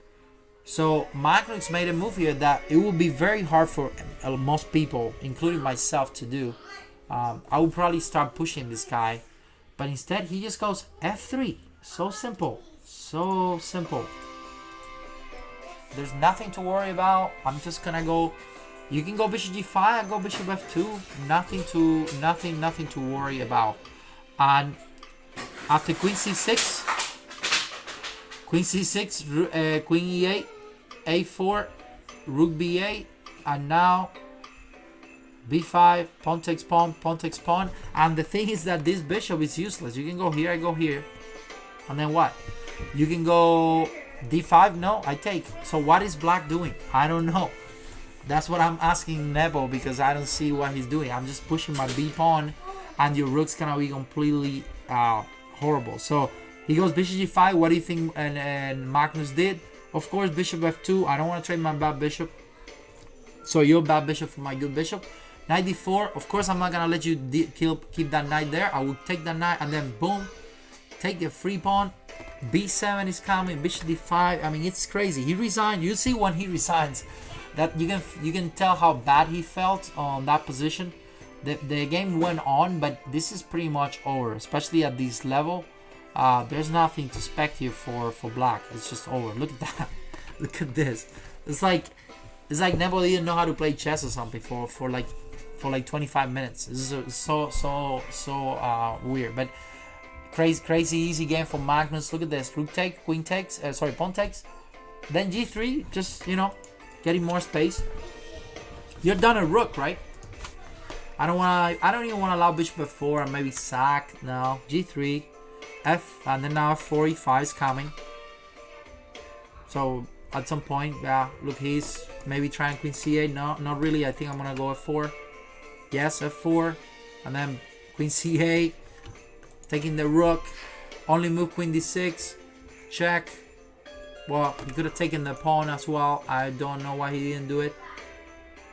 So Magnus made a move here that it would be very hard for most people, including myself, to do. I would probably start pushing this guy. But instead, he just goes f3. So simple. So simple. There's nothing to worry about. I'm just gonna go. You can go bishop g5. I go bishop f2. Nothing to worry about. And after queen c6, queen e8, a4, rook b8, and now b5, pawn takes pawn, pawn takes pawn. And the thing is that this bishop is useless. You can go here, I go here. And then what? You can go d5, no, I take. So what is black doing? I don't know. That's what I'm asking Nebo, because I don't see what he's doing. I'm just pushing my b pawn, and your rook's gonna be completely horrible. So he goes bishop g5. What do you think and Magnus did? Of course, bishop f2. I don't want to trade my bad bishop. So your bad bishop for my good bishop. Knight d4, of course I'm not gonna let you keep that knight there. I will take that knight and then boom, take the free pawn. b7 is coming, bishop d5. I mean, it's crazy. He resigned. You see when he resigns, that you can tell how bad he felt on that position. The game went on, but this is pretty much over, especially at this level. There's nothing to expect here for black. It's just over. Look at that. Look at this. It's like Nebo didn't know how to play chess or something for like 25 minutes. This is so weird, but crazy easy game for Magnus. Look at this: rook take, queen takes, pawn takes, then g3, just getting more space. You're done a rook, right? I don't even want to allow bishop f4 and maybe sack. No, g3, f, and then now f4, e5 is coming. So at some point, yeah, look, he's maybe trying queen c8. No, not really. I think I'm gonna go f4. Yes, f4, and then queen c8, taking the rook. Only move queen d6, check. Well, he could have taken the pawn as well. I don't know why he didn't do it.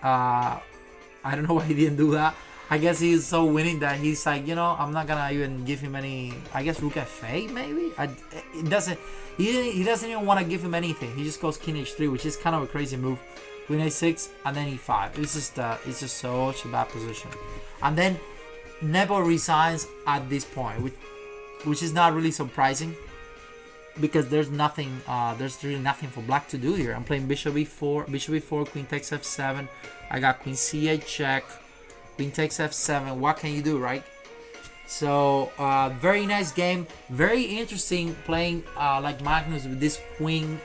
I don't know why he didn't do that. I guess he's so winning that he's like, I'm not gonna even give him any. I guess rook f8 maybe. It doesn't. He doesn't even want to give him anything. He just goes king h3, which is kind of a crazy move. Queen a6 and then e5. It's just such a bad position. And then Nebo resigns at this point, which is not really surprising, because there's nothing. There's really nothing for black to do here. I'm playing bishop e4, queen takes f7. I got queen c8 check, queen takes f7. What can you do, right? So very nice game, very interesting playing like Magnus with this queen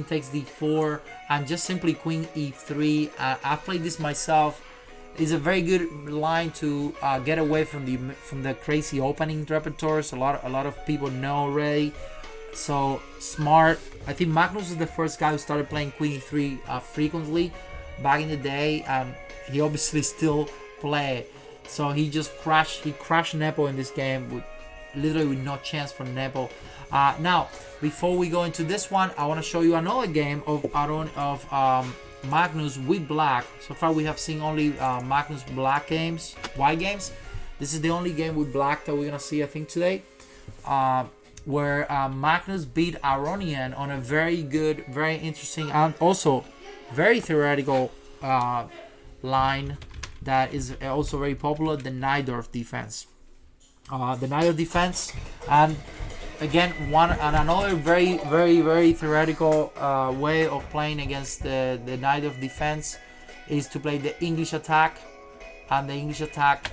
takes d4 and just simply queen e3. I've played this myself. It's a very good line to get away from the crazy opening repertoires. A lot of people know already. So smart. I think Magnus is the first guy who started playing queen e3 frequently back in the day, and he obviously still play. So he just crashed Nebo in this game with literally no chance for Nebo. Now, before we go into this one, I want to show you another game of Magnus with black. So far we have seen only Magnus white games. This is the only game with black that we're gonna see, I think, today, where Magnus beat Aronian on a very good, very interesting, and also very theoretical line that is also very popular, the Najdorf defense. The Najdorf defense, and again, another very theoretical way of playing against the Najdorf defense is to play the English attack. And the English attack,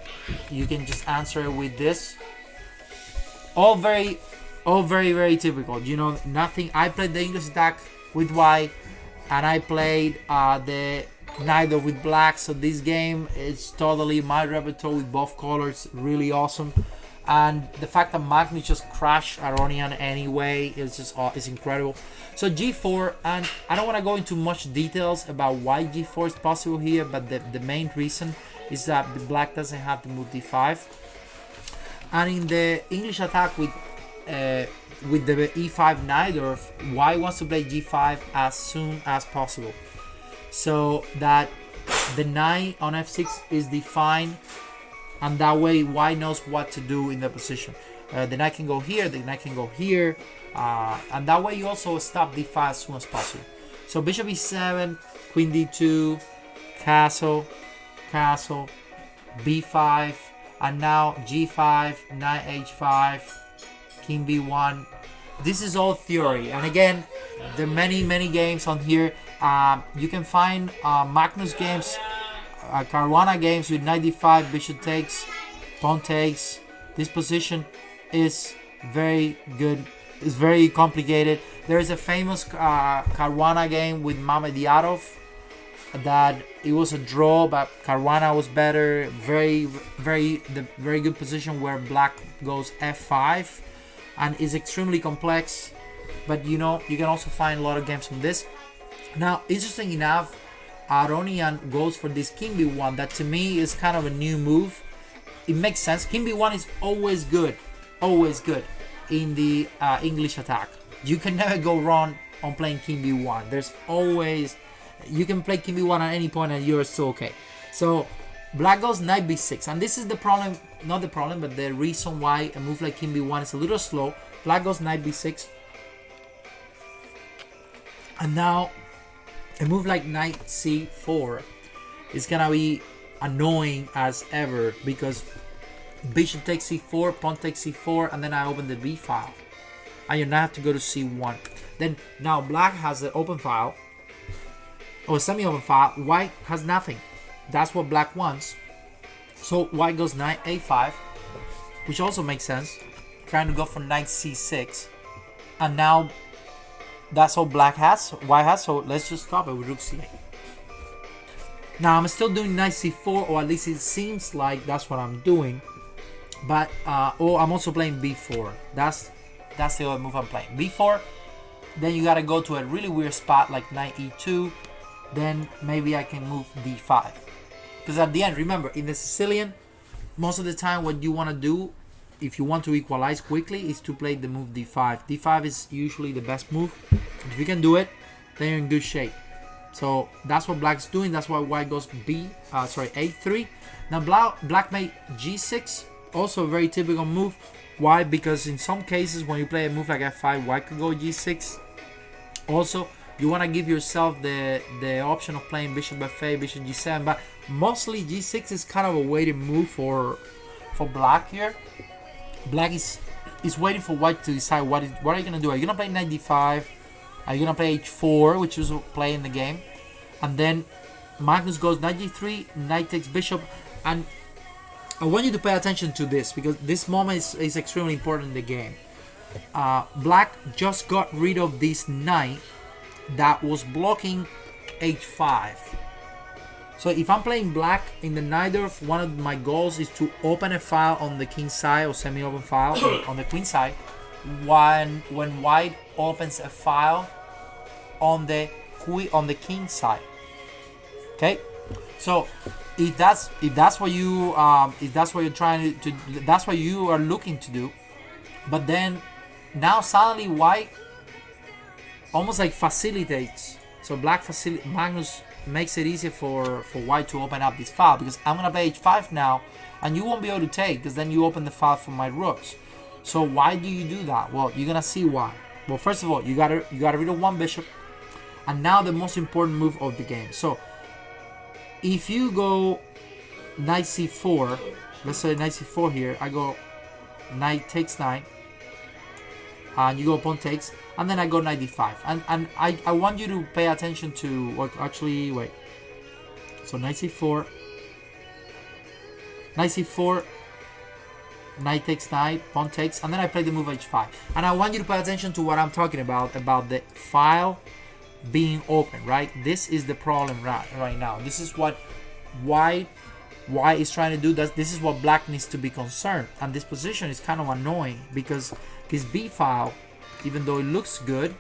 you can just answer it with this. All very typical. You know, nothing. I played the English attack with white, and I played the Najdorf with black. So this game is totally my repertoire with both colors. Really awesome. And the fact that Magnus just crashed Aronian anyway is incredible. So G4, and I don't want to go into much details about why G4 is possible here, but the main reason is that the black doesn't have to move D5. And in the English attack with the E5 Najdorf, white wants to play G5 as soon as possible, so that the knight on F6 is defined, and that way white knows what to do in the position. The knight can go here, the knight can go here, and that way you also stop D5 as soon as possible. So bishop E7, queen D2, castle, B5, and now G5, knight H5, king B1. This is all theory, and again, there are many games on here. You can find Magnus games, Caruana games with knight D5, bishop takes, pawn takes. This position is very good. It's very complicated. There is a famous Caruana game with Mamediyadov that it was a draw, but Caruana was better. Very good position where black goes F5, and is extremely complex. But you know, you can also find a lot of games from this. Now, interesting enough, Aronian goes for this king B1. That to me is kind of a new move. It makes sense. King B1 is always good in the English attack. You can never go wrong on playing king B1. There's always, you can play king B1 at any point and you're still okay. So black goes knight B6, and this is the problem, not the problem, but the reason why a move like king B1 is a little slow. Black goes knight B6, and now a move like knight C4 is gonna be annoying as ever, because bishop takes C4, pawn takes C4, and then I open the B file, and you now have to go to C1. Then now black has the open file, or semi-open file. White has nothing. That's what black wants. So white goes knight A5, which also makes sense, trying to go for knight C6, and now that's all black has, white has. So let's just stop it with rook C8. Now I'm still doing knight C4, or at least it seems like that's what I'm doing. But I'm also playing B4. That's the other move I'm playing. B4. Then you gotta go to a really weird spot like knight E2. Then maybe I can move D5. Because at the end, remember, in the Sicilian, most of the time what you want to do, if you want to equalize quickly, is to play the move D5. D5 is usually the best move. If you can do it, then you're in good shape. So that's what black's doing. That's why white goes A3. Now black made G6. Also a very typical move. Why? Because in some cases when you play a move like F5, white could go G6. Also, you want to give yourself the option of playing bishop F8, bishop G7, but mostly G6 is kind of a waiting move for black here. Black is waiting for white to decide what are you gonna do. Are you gonna play knight D5? Are you gonna play H4, which is play in the game? And then Magnus goes knight G3, knight takes bishop, and I want you to pay attention to this because this moment is extremely important in the game. Black just got rid of this knight that was blocking H5. So if I'm playing black in the Najdorf, one of my goals is to open a file on the king side or semi-open file on the queen side. When white opens a file on the king side. Okay, so if that's what you're trying to, that's what you are looking to do. But then now suddenly white almost like facilitates. So Magnus makes it easier for white to open up this file, because I'm gonna play H5 now, and you won't be able to take, because then you open the file for my rooks. So why do you do that? Well, you're gonna see why. Well, first of all, you got rid of one bishop, and now the most important move of the game. So if you go knight c4, let's say knight c4 here, I go knight takes knight, and you go pawn takes, and then I go knight d5. And I want you to pay attention to what actually, wait. So knight c4, knight takes knight, pawn takes, and then I play the move h5. And I want you to pay attention to what I'm talking about the file being open, right? This is the problem right now. This is what white is trying to do. This is what black needs to be concerned. And this position is kind of annoying because this b file, even though it looks good,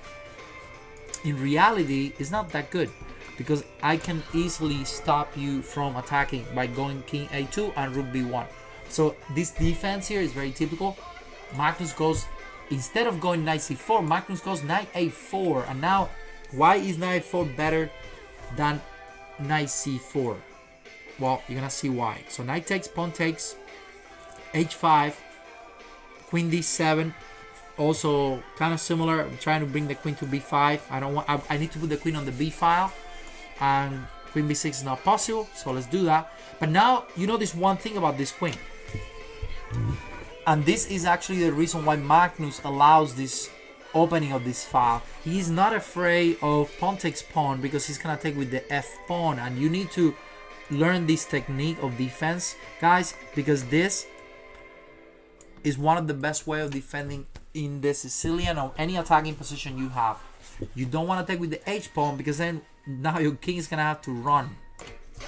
in reality is not that good, because I can easily stop you from attacking by going king a2 and rook b1. So this defense here is very typical. Magnus goes, instead of going knight c4, Magnus goes knight a4. And now, why is knight a4 better than knight c4? Well, you're gonna see why. So knight takes, pawn takes, h5, queen d7. Also kind of similar. I'm trying to bring the queen to b5. I need to put the queen on the b file, and queen b6 is not possible. So let's do that. But now you know this one thing about this queen. And this is actually the reason why Magnus allows this opening of this file. He's not afraid of pawn takes pawn because he's gonna take with the f pawn, and you need to learn this technique of defense, guys, because this is one of the best way of defending in the Sicilian or any attacking position you have. You don't want to take with the h pawn, because then now your king is gonna have to run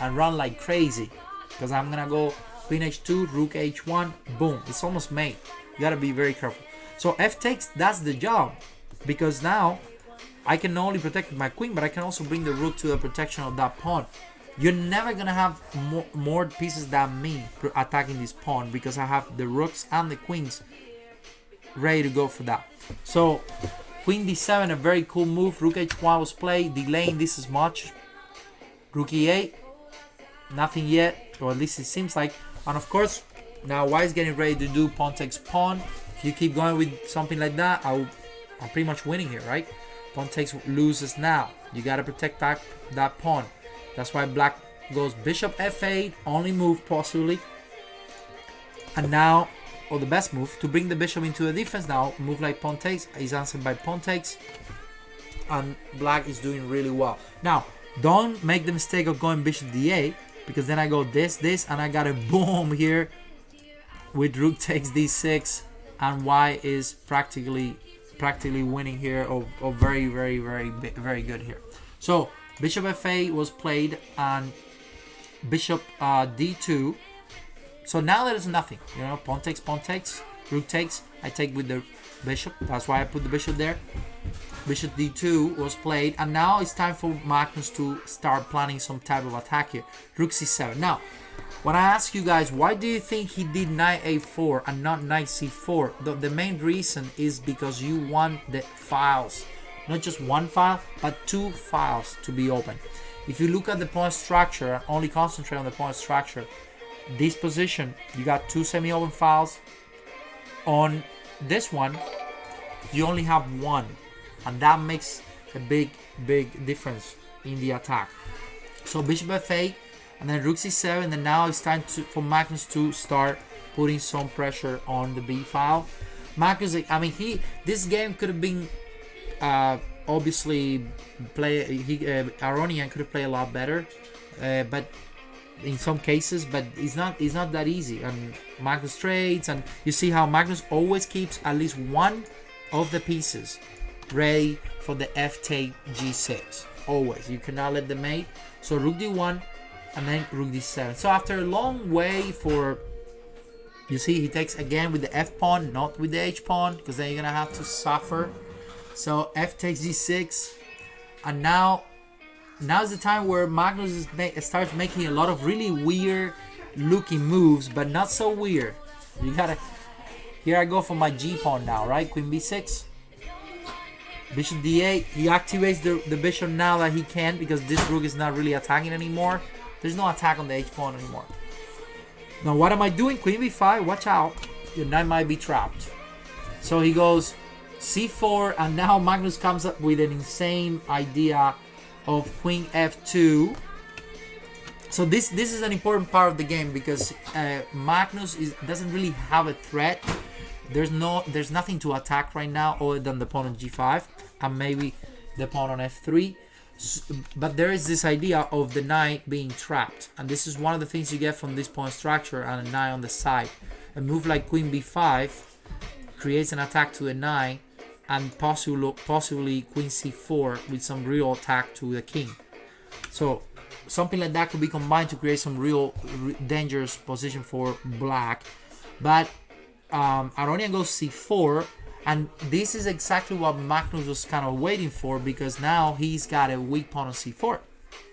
and run like crazy, because I'm gonna go queen h2, rook h1, boom, it's almost made. You gotta be very careful. So f takes, that's the job, because now I can not only protect my queen, but I can also bring the rook to the protection of that pawn. You're never gonna have more pieces than me attacking this pawn, because I have the rooks and the queens ready to go for that. So queen d7, a very cool move. Rook h1 was played, delaying this as much. Rook e8, nothing yet, or at least it seems like. And of course, now white is getting ready to do pawn takes pawn. If you keep going with something like that, I'm pretty much winning here, right? Pawn takes loses now. You gotta protect that pawn. That's why black goes bishop f8, only move possibly. And now, or the best move, to bring the bishop into the defense now, move like pawn takes, is answered by pawn takes. And black is doing really well. Now, don't make the mistake of going bishop d8, because then I go this, and I got a boom here with rook takes d6, and white is practically winning here, or very good here. So bishop f8 was played, and bishop d2. So now there is nothing, you know, pawn takes, rook takes. I take with the bishop. That's why I put the bishop there. Bishop d2 was played, and now it's time for Magnus to start planning some type of attack here. Rook c7. Now, when I ask you guys, why do you think he did knight a4 and not knight c4? The main reason is because you want the files, not just one file, but two files to be open. If you look at the pawn structure and only concentrate on the pawn structure, this position, you got two semi-open files. On this one, you only have one, and that makes a big difference in the attack. So bishop f8, and then rook c7, and now it's time for Magnus to start putting some pressure on the b file. Magnus, I mean, this game could have been obviously Aronian could have played a lot better, but in some cases, but it's not that easy. And Magnus trades, and you see how Magnus always keeps at least one of the pieces ready for the f take g6. Always, you cannot let them mate. So rook d1, and then rook d7. So after a long way for, you see, he takes again with the f pawn, not with the h pawn, because then you're gonna have to suffer. So f takes g6, and now's the time where Magnus starts making a lot of really weird looking moves, but not so weird. You gotta, here I go for my g pawn now, right? Queen b6, bishop d8. He activates the bishop now that he can, because this rook is not really attacking anymore. There's no attack on the h pawn anymore. Now what am I doing? Queen b5, watch out, your knight might be trapped. So he goes c4, and now Magnus comes up with an insane idea of queen f2, So this is an important part of the game because Magnus doesn't really have a threat. There's nothing to attack right now other than the pawn on g5 and maybe the pawn on f3. But there is this idea of the knight being trapped, and this is one of the things you get from this pawn structure and a knight on the side. A move like queen b5 creates an attack to the knight, and possibly queen c4 with some real attack to the king. So something like that could be combined to create some real dangerous position for black. But Aronian goes c4, and this is exactly what Magnus was kind of waiting for, because now he's got a weak pawn on c4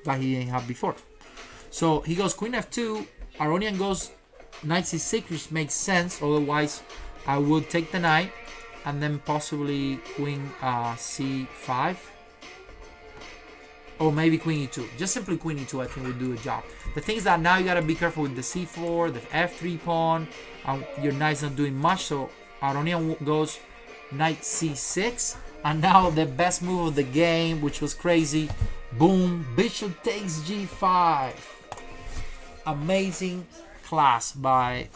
that he didn't have before. So he goes queen f2, Aronian goes knight c6, which makes sense. Otherwise I would take the knight and then possibly queen c5, or maybe queen e2. Just simply queen e2 I think would do a job. The thing is that now you gotta be careful with the c4, the f3 pawn. Your knight's not doing much, so Aronian goes knight c6, and now the best move of the game, which was crazy. Boom, bishop takes g5. Amazing class by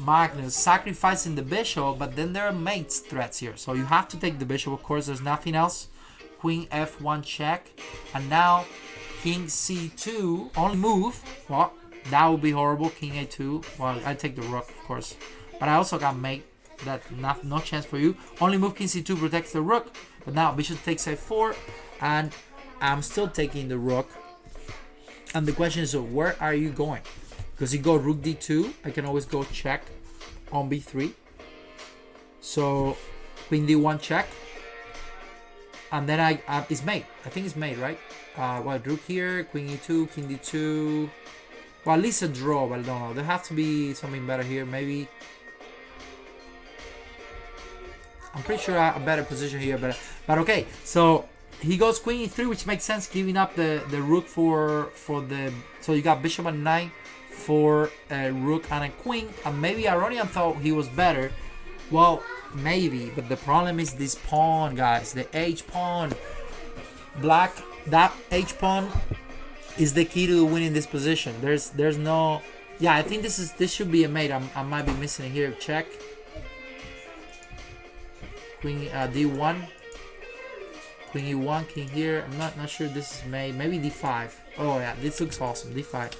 Magnus, sacrificing the bishop, but then there are mate threats here, so you have to take the bishop. Of course, there's nothing else. Queen f1 check, and now king c2. Only move, well, that would be horrible. King a2. Well, I take the rook, of course, but I also got mate. That no chance for you. Only move king c2 protects the rook, but now bishop takes a4, and I'm still taking the rook. And the question is, so where are you going? Because you go rook d2, I can always go check on b3. So queen d1 check, and then it's mate. I think it's mate, right? Well, rook here, queen e2, king d2. Well, at least a draw, but I don't know. There has to be something better here, maybe. I'm pretty sure I have a better position here, but okay. So he goes queen e3, which makes sense, giving up the rook for the. So you got bishop and knight for a rook and a queen, and maybe Aronian thought he was better. Well, maybe, but the problem is this pawn, guys. The h pawn. Black, that h pawn is the key to winning this position. There's no. Yeah, I think this should be a mate. I might be missing it here. Check. Queen d1, queen e1, king here. I'm not sure this is made. Maybe d5. Oh yeah, this looks awesome. d5.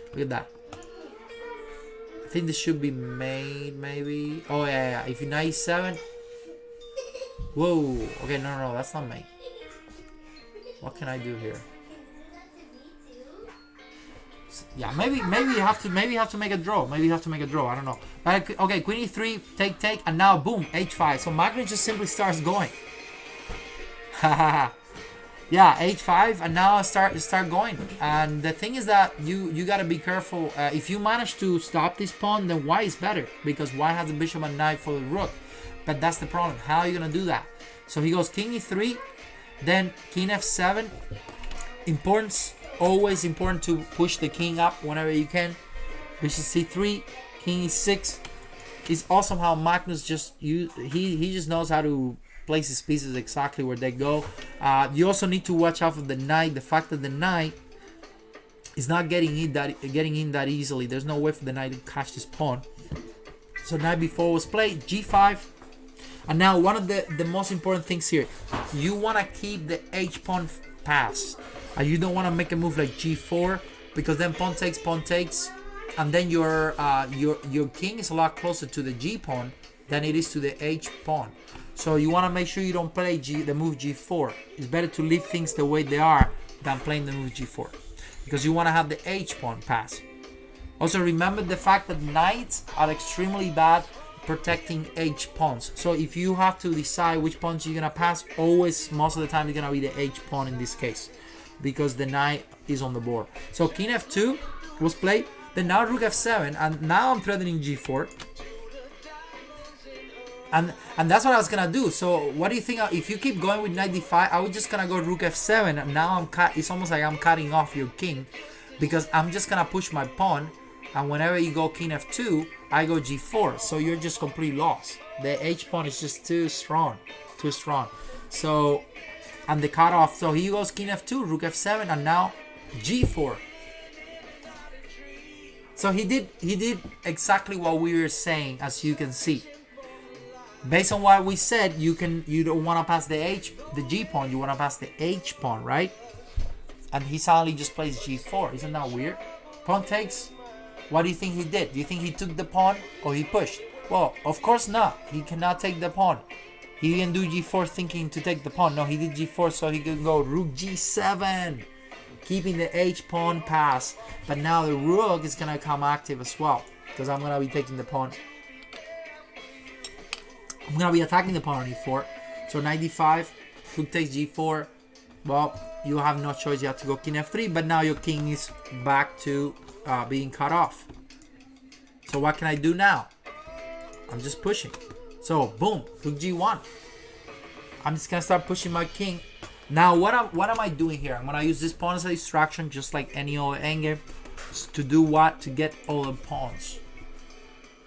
Look at that. I think this should be made. Maybe. Oh yeah. If you knight e7. Whoa. Okay, no, that's not made. What can I do here? Yeah, maybe you have to make a draw. Maybe you have to make a draw. I don't know. But okay, queen e3, take, and now boom, h5. So Magnus just simply starts going. Yeah, h5, and now I start going. And the thing is that you gotta be careful. If you manage to stop this pawn, then white is better, because white has the bishop and knight for the rook. But that's the problem. How are you gonna do that? So he goes king e3, then king f7. Always important to push the king up whenever you can. Bishop c3, king e6. It's awesome how Magnus he just knows how to place his pieces exactly where they go. You also need to watch out for the knight. The fact that the knight is not getting in that easily. There's no way for the knight to catch this pawn. So knight b4 was played, g5. And now one of the most important things here, you want to keep the h pawn pass. You don't want to make a move like g4, because then pawn takes, and then your king is a lot closer to the g pawn than it is to the h pawn. So you want to make sure you don't play the move g4. It's better to leave things the way they are than playing the move g4, because you want to have the h pawn pass. Also remember the fact that knights are extremely bad protecting h pawns. So if you have to decide which pawns you're gonna pass, always, most of the time, it's gonna be the h pawn in this case, because the knight is on the board. So king f2 was played, then now rook f7, and now I'm threatening g4. And that's what I was gonna do. So what do you think? If you keep going with knight d5, I was just gonna go rook f7, and now it's almost like I'm cutting off your king, because I'm just gonna push my pawn, and whenever you go king f2, I go g4. So you're just completely lost. The h pawn is just too strong. So, and the cutoff. So he goes king f2, rook f7, and now g4. So he did exactly what we were saying, as you can see. Based on what we said, you don't want to pass the G pawn, you want to pass the H pawn, right? And he suddenly just plays G4. Isn't that weird? Pawn takes. What do you think he did? Do you think he took the pawn or he pushed? Well, of course not. He cannot take the pawn. He didn't do G4 thinking to take the pawn. No, he did G4 so he could go Rook G7, keeping the H pawn pass. But now the Rook is gonna come active as well, because I'm gonna be taking the pawn. I'm gonna be attacking the pawn on E4. So knight D5, Rook takes G4. Well, you have no choice. You have to go King F3. But now your king is back to being cut off. So what can I do now? I'm just pushing. So boom, Rook G1. I'm just gonna start pushing my king. Now what am I doing here? I'm gonna use this pawn as a distraction, just like any other endgame. To do what? To get all the pawns.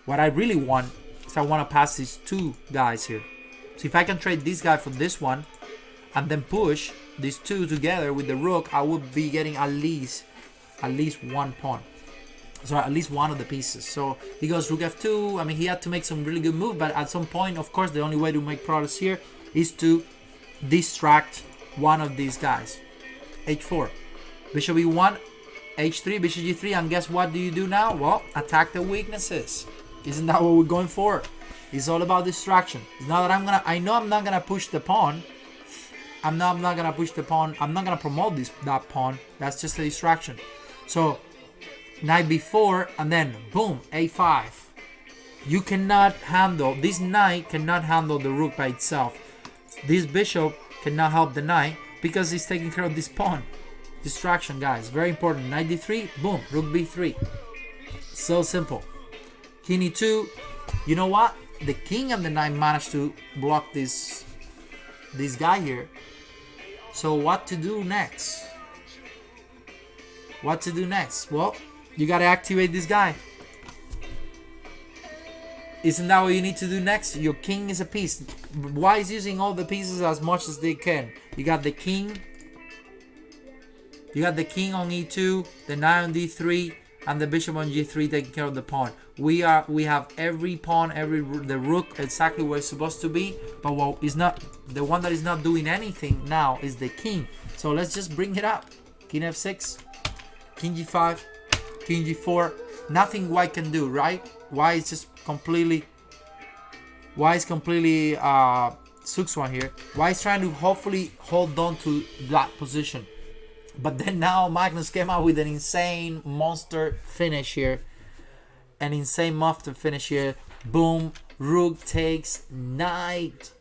What I really want is I want to pass these two guys here. So if I can trade this guy for this one, and then push these two together with the rook, I would be getting at least one pawn. So at least one of the pieces. So he goes Rook F2. I mean, he had to make some really good move, but at some point, of course, the only way to make progress here is to distract one of these guys. H4. Bishop E1, H3, Bishop G3, and guess what do you do now? Well, attack the weaknesses. Isn't that what we're going for? It's all about distraction. It's not that I know I'm not gonna push the pawn. I'm not gonna push the pawn. I'm not gonna promote that pawn. That's just a distraction. So knight B4, and then boom, A5. You cannot handle, this knight cannot handle the rook by itself. This bishop cannot help the knight because he's taking care of this pawn. Distraction, guys, very important. Knight D3, boom, Rook B3. So simple. King E2. You know what? The king and the knight managed to block this guy here. So what to do next? What to do next? Well, you gotta activate this guy. Isn't that what you need to do next? Your king is a piece. Why is using all the pieces as much as they can? You got the king. You got the king on E2, the knight on D3, and the bishop on G3 taking care of the pawn. We have every pawn, the rook exactly where it's supposed to be, but what is not, the one that is not doing anything now is the king. So let's just bring it up. King F6, King G5, King G4. Nothing white can do, right? White is just completely Sukswan here. White is trying to hopefully hold on to that position. But then now Magnus came out with an insane monster finish here. An insane monster finish here. Boom. Rook takes knight.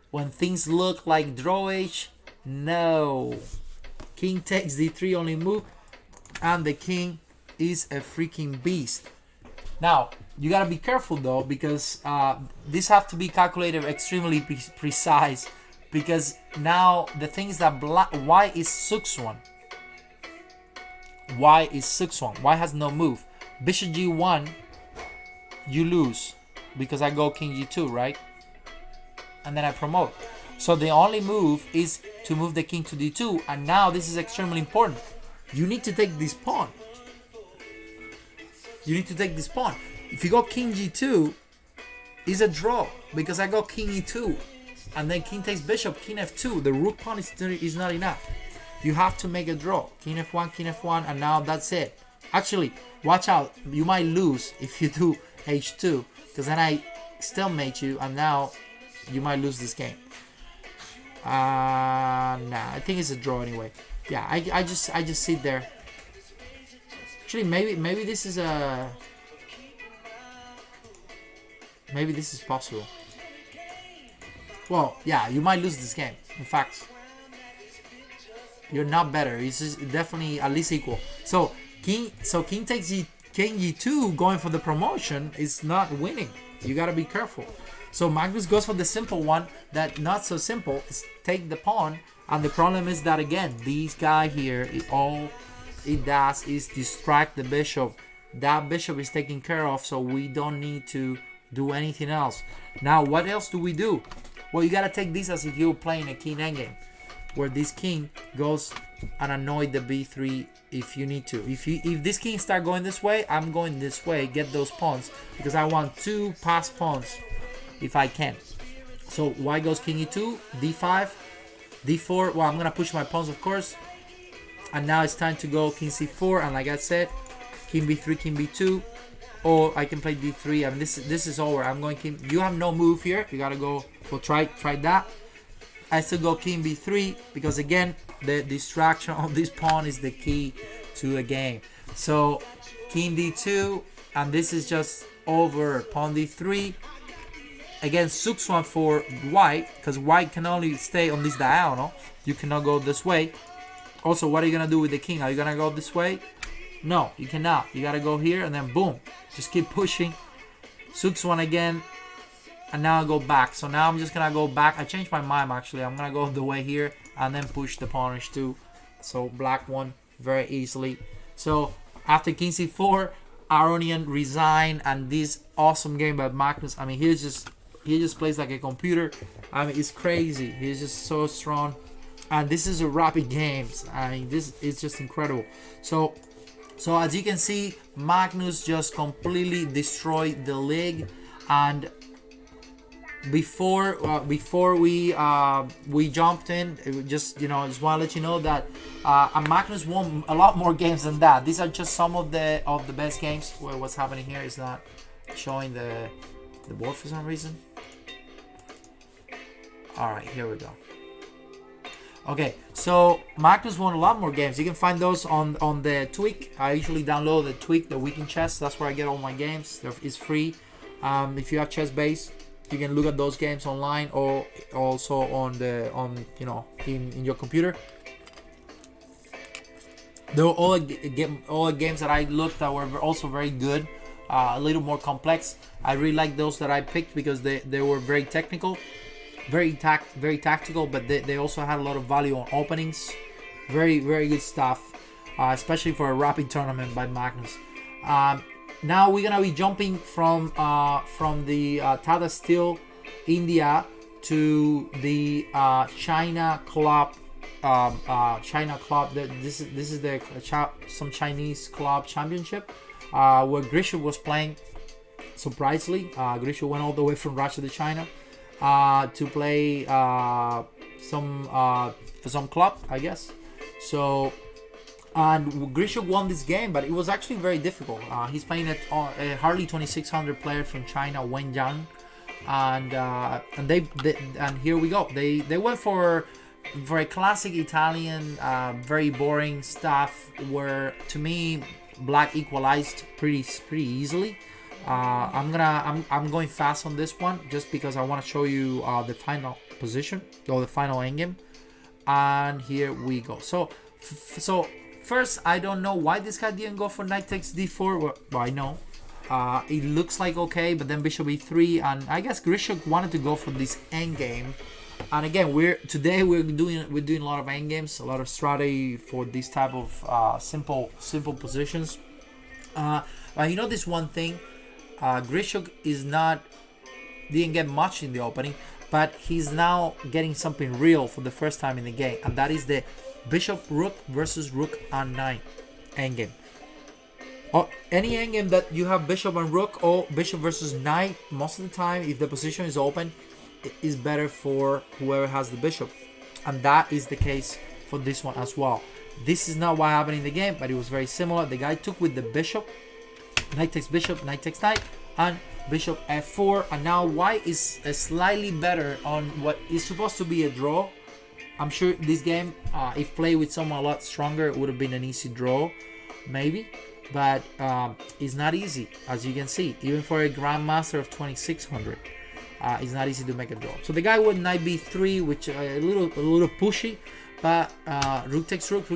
When things look like drawage, no. King takes D3 only move. And the king is a freaking beast. Now, you gotta be careful though, because this have to be calculated extremely precise. Because now the thing is that white is Sukswan. White is Sukswan. White has no move. Bishop G1, you lose because I go King G2, right? And then I promote. So the only move is to move the king to D2, and now this is extremely important. You need to take this pawn. You need to take this pawn. If you go King G2, it's a draw because I go King E2. And then king takes bishop, king F2. The rook pawn is not enough. You have to make a draw. King F1, and now that's it. Actually, watch out. You might lose if you do H2, because then I stalemate you, and now you might lose this game. Nah, I think it's a draw anyway. Yeah, I just sit there. Actually, maybe this is a. Maybe this is possible. Well, yeah, you might lose this game. In fact, you're not better. It's just definitely at least equal. So king takes King G2, going for the promotion is not winning. You gotta be careful. So Magnus goes for the simple one. That not so simple is take the pawn. And the problem is that again, this guy here, all it does is distract the bishop. That bishop is taken care of, so we don't need to do anything else. Now, what else do we do? Well, you gotta take this as if you're playing a king endgame. where this king goes and annoy the b3 if you need to. If this king start going this way, I'm going this way, get those pawns, because I want 2 passed pawns if I can. So white goes king e2, d5, d4. Well, I'm gonna push my pawns, of course. And now it's time to go king c4, and like I said, king b3, king b2, or I can play d3. I mean, this is over. I'm going king. You have no move here. You gotta go. Well, try that. I still go king b3 because again, the distraction of this pawn is the key to the game. So king d2, and this is just over. Pawn d3. Again, sooks one for white, because white can only stay on this diagonal. You cannot go this way. Also, what are you gonna do with the king? Are you gonna go this way? No, you cannot. You gotta go here and then boom. Just keep pushing. Sooks one again. And now I go back. So now I'm just gonna go back. I changed my mind actually. I'm gonna go the way here and then push the pawn h2. So black won very easily. So after king c4, Aronian resigned, and this awesome game by Magnus. I mean, he just plays like a computer. I mean, it's crazy. He's just so strong. And this is a rapid games. I mean, this is just incredible. So as you can see, Magnus just completely destroyed the league. And before we jumped in, just want to let you know that Magnus won a lot more games than that. These are just some of the best games. Well, what's happening here is not showing the board for some reason. All right, here we go. Okay, so Magnus won a lot more games. You can find those on the Tweak. I usually download the Tweak, the Weekend Chess. That's where I get all my games. It's free. If you have Chessbase, you can look at those games online, or also in your computer. There were all the games that I looked at were also very good, a little more complex. I really like those that I picked because they were very technical. Very tactical, but they also had a lot of value on openings. Very good stuff, especially for a rapid tournament by Magnus. Now we're gonna be jumping from the Tata Steel India to the China Club. This is the some Chinese club championship where Grisha was playing. Surprisingly, Grisha went all the way from Russia to China to play for some club, I guess. So, and Grisha won this game, but it was actually very difficult. He's playing a Harley 2600 player from China, Wen Yang, and here we go. They went for a classic Italian, very boring stuff, where to me black equalized pretty easily. I'm going fast on this one just because I want to show you the final position or the final endgame. And here we go. So first, I don't know why this guy didn't go for knight takes d4. Well, I know it looks like okay, but then bishop e3, and I guess Grisha wanted to go for this endgame. And again, we're doing a lot of endgames, a lot of strategy for this type of simple positions. But you know this one thing. Grisha didn't get much in the opening, but he's now getting something real for the first time in the game, and that is the bishop rook versus rook and knight endgame. Or any endgame that you have bishop and rook or bishop versus knight, most of the time, if the position is open, it is better for whoever has the bishop, and that is the case for this one as well. This is not what happened in the game, but it was very similar. The guy took with the bishop. Knight takes bishop, knight takes knight, and bishop f4. And now white is slightly better on what is supposed to be a draw. I'm sure this game, if played with someone a lot stronger, it would have been an easy draw, maybe. But it's not easy, as you can see. Even for a grandmaster of 2600, it's not easy to make a draw. So the guy would knight b3, which a little pushy. But rook takes rook,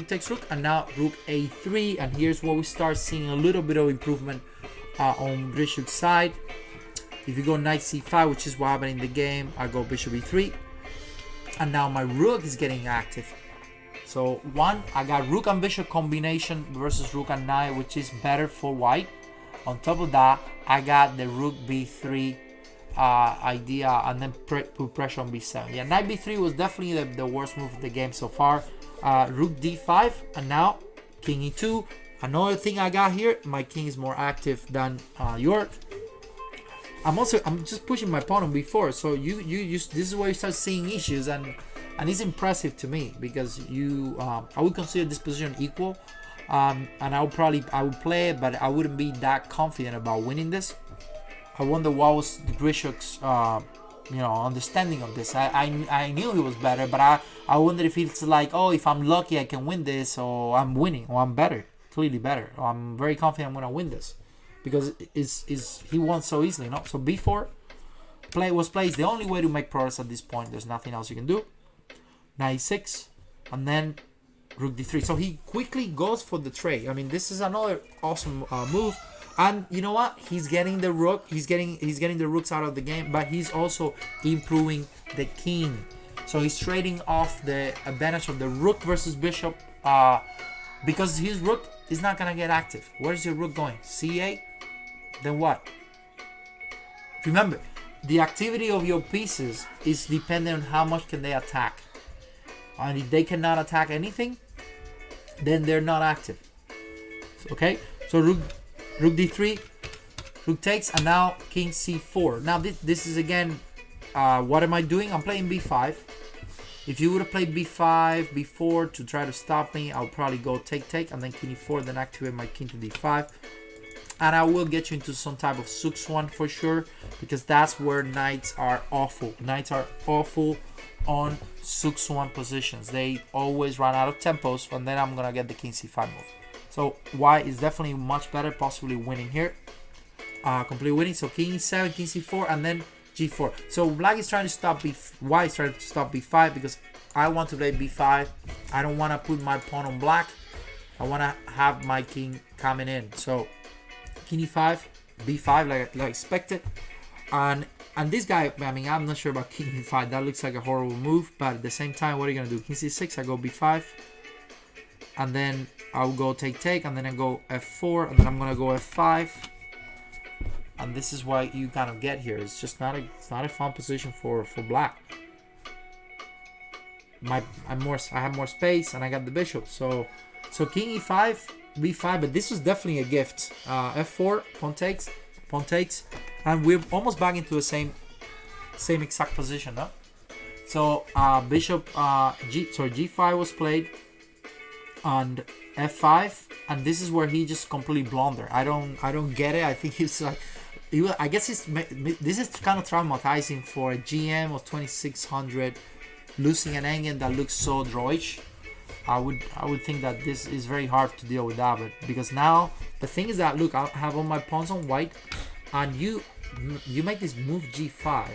and now rook a3, and here's where we start seeing a little bit of improvement on Grisha's side. If you go knight c5, which is what happened in the game, I go bishop e3, and now my rook is getting active. So I got rook and bishop combination versus rook and knight, which is better for white. On top of that, I got the rook b3 idea, and then put pressure on b7. Yeah, knight b3 was definitely the worst move of the game so far. Rook d5, and now king e2. Another thing I got here, my king is more active than yours. I'm just pushing my pawn on b4, so you this is where you start seeing issues, and it's impressive to me, because I would consider this position equal, and I would play it, but I wouldn't be that confident about winning this. I wonder what was Grishuk's understanding of this. I knew he was better, but I wonder if it's like, oh, if I'm lucky I can win this, or I'm winning, or I'm better, clearly better, or I'm very confident I'm gonna win this, because he won so easily, no? So b4 was played. It's the only way to make progress at this point. There's nothing else you can do. Knight e6, and then rook d3. So he quickly goes for the trade. I mean, this is another awesome move. And you know what? He's getting the rook. He's getting the rooks out of the game, but he's also improving the king. So he's trading off the advantage of the rook versus bishop, because his rook is not gonna get active. Where's your rook going? c8. Then what? Remember, the activity of your pieces is dependent on how much can they attack. And if they cannot attack anything, then they're not active. Okay? So rook d3, rook takes, and now king c4. Now this is again, what am I doing? I'm playing b5. If you would have played b5 before to try to stop me, I'll probably go take, and then king e4, then activate my king to d5. And I will get you into some type of Suk-Swan for sure, because that's where knights are awful. Knights are awful on Suk-Swan positions. They always run out of tempos, and then I'm gonna get the king c5 move. So white is definitely much better, possibly winning here, completely winning. So king e7, king c4, and then g4. So black is trying to stop white is trying to stop b5, because I want to play b5. I don't want to put my pawn on black. I want to have my king coming in. So king e5, b5 like expected, and this guy, I mean, I'm not sure about king e5. That looks like a horrible move, but at the same time, what are you gonna do? King c6, I go b5, and then I'll go take, and then I go f4, and then I'm gonna go f5, and this is why you kind of get here. It's just not a fun position for black. I have more space, and I got the bishop. So king e5, b5, but this was definitely a gift. F4, pawn takes, and we're almost back into the same exact position, no? So bishop g5 was played, and f5, and this is where he just completely blundered. I don't get it. I think he's like, I guess this is kind of traumatizing for a GM of 2600, losing an endgame that looks so drawish. I would think that this is very hard to deal with that, but because now the thing is that, look, I have all my pawns on white, and you make this move g5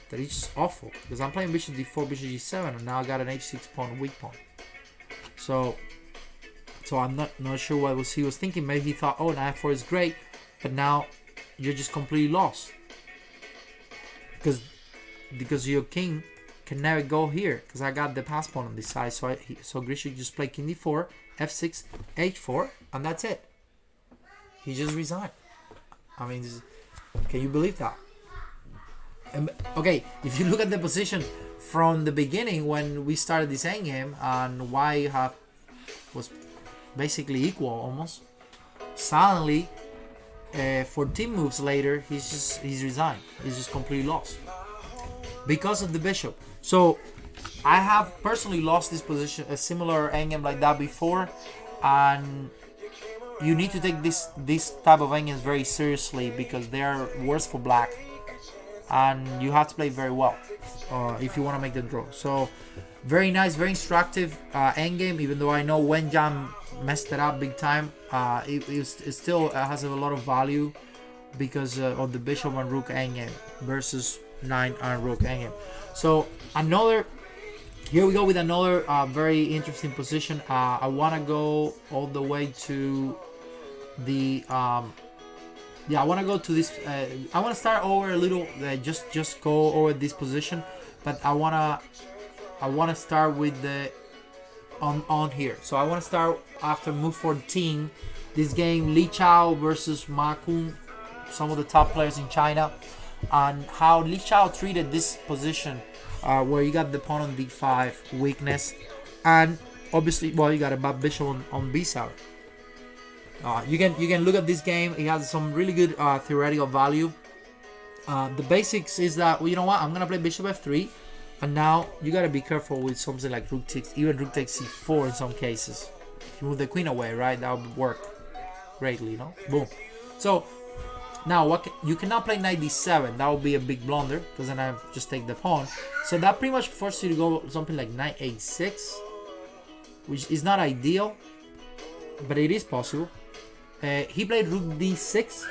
that is just awful, because I'm playing bishop d4, bishop g7, and now I got an h6 pawn, weak pawn. So I'm not sure what he was thinking. Maybe he thought, oh, knight f4 is great, but now you're just completely lost, because your king can never go here, because I got the pass pawn on this side. So Grishuk just played king d4, f6, h4, and that's it. He just resigned. I mean, can you believe that? Okay, if you look at the position from the beginning when we started this endgame, and white was basically equal almost, suddenly 14 moves later he's resigned. He's just completely lost because of the bishop. So I have personally lost this position, a similar endgame like that before, and you need to take this type of endgames very seriously, because they are worse for black, and you have to play very well if you want to make the draw. So very nice, very instructive endgame. Even though I know Wenjam messed it up big time, it still has a lot of value because of the bishop and rook endgame versus knight and rook endgame. So here we go with another very interesting position. I want to go all the way to the I want to go to this. I want to start over a little. Just go over this position, but I want to start with the on here. So I want to start after move 14. This game, Li Chao versus Ma Kun, some of the top players in China. on how Li Chao treated this position, where you got the pawn on d5 weakness, and obviously, well, you got a bad bishop on b7. You can look at this game. It has some really good theoretical value. The basics is that, well, you know what, I'm gonna play bishop f3, and now you gotta be careful with something like rook takes, even rook takes c4 in some cases. If you move the queen away, right, that would work greatly, you know. Boom. So now you cannot play knight d7. That would be a big blunder, because then I just take the pawn. So that pretty much forces you to go something like knight a6, which is not ideal, but it is possible. He played rook d6,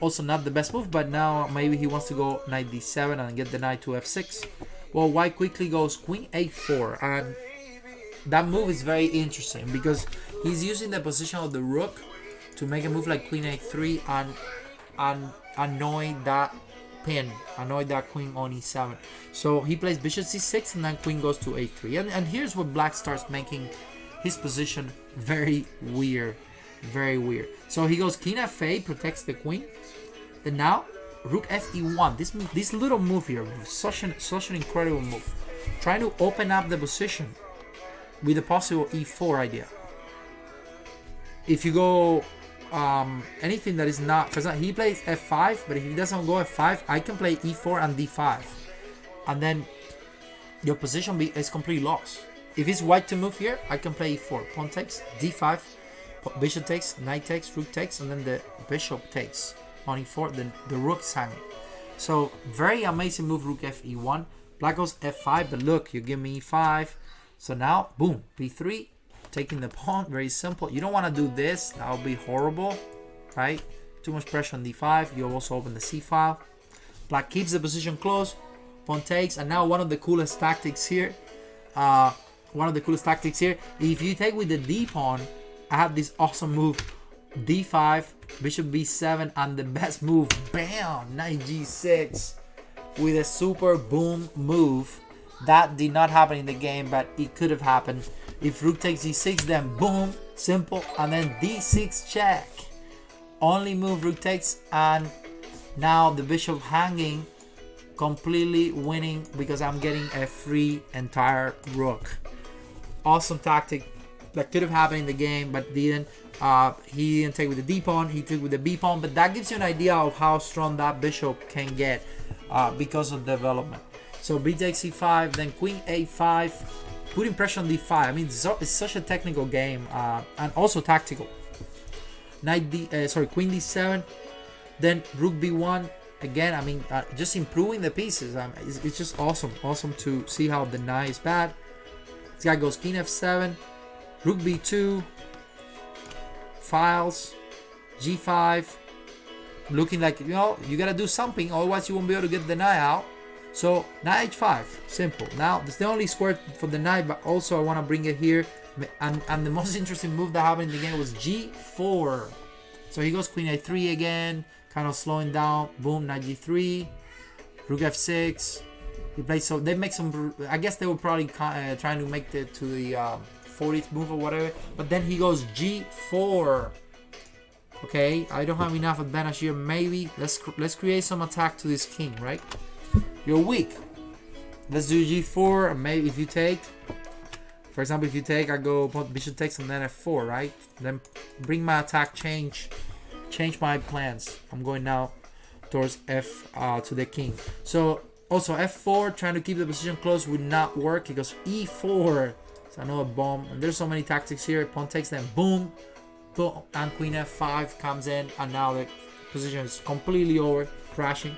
also not the best move, but now maybe he wants to go knight d7 and get the knight to f6. Well, white quickly goes queen a4, and that move is very interesting because he's using the position of the rook to make a move like queen a3 and annoy that pin, annoy that queen on e7. So he plays bishop c6 and then queen goes to a3, and here's where black starts making his position very weird. Very weird. So he goes king f8, protects the queen. And now rook fe1. This little move here, such an incredible move. Trying to open up the position with a possible e4 idea. If you go anything that is not, for example, he plays f5, but if he doesn't go f5, I can play e4 and d5, and then your position is completely lost. If it's white to move here, I can play e4, pawn takes, d5. Bishop takes, knight takes, rook takes, and then the bishop takes on e4. Then the rook is hanging. So very amazing move, rook fe1. Black goes f5, but look, you give me e5. So now, boom, b3, taking the pawn. Very simple. You don't want to do this. That would be horrible, right? Too much pressure on d5. You also open the c file. Black keeps the position close. Pawn takes, and now one of the coolest tactics here. If you take with the d pawn, I have this awesome move, d5, bishop b7, and the best move, bam, knight g6, with a super boom move. That did not happen in the game, but it could have happened. If rook takes d6, then boom, simple, and then d6 check. Only move rook takes, and now the bishop hanging, completely winning because I'm getting a free entire rook. Awesome tactic. That could have happened in the game, but didn't. He didn't take with the d pawn. He took with the b pawn. But that gives you an idea of how strong that bishop can get because of development. So b takes e5, then queen a5, putting pressure on d5. I mean, it's such a technical game and also tactical. Queen d7, then rook b1. Again, I mean, just improving the pieces. It's just awesome to see how the knight is bad. This guy goes king f7. Rook b2, files, g5, looking like, you know, you gotta do something, otherwise you won't be able to get the knight out. So knight h5, simple. Now that's the only square for the knight, but also I want to bring it here, and the most interesting move that happened in the game was g4. So he goes queen a3 again, kind of slowing down. Boom, knight g3, rook f6. He plays, so they make some, I guess they were probably trying to make it to the 40th move or whatever, but then he goes g4. Okay, I don't have enough advantage here. Maybe let's create some attack to this king, right? You're weak. Let's do g4. Maybe if you take, for example, if you take, I go bishop takes and then f4, right? Then bring my attack, change my plans. I'm going now towards f to the king. So also f4, trying to keep the position close would not work because e4. It's another bomb, and there's so many tactics here. Pawn takes, then boom, boom, and queen f5 comes in, and now the position is completely over, crashing.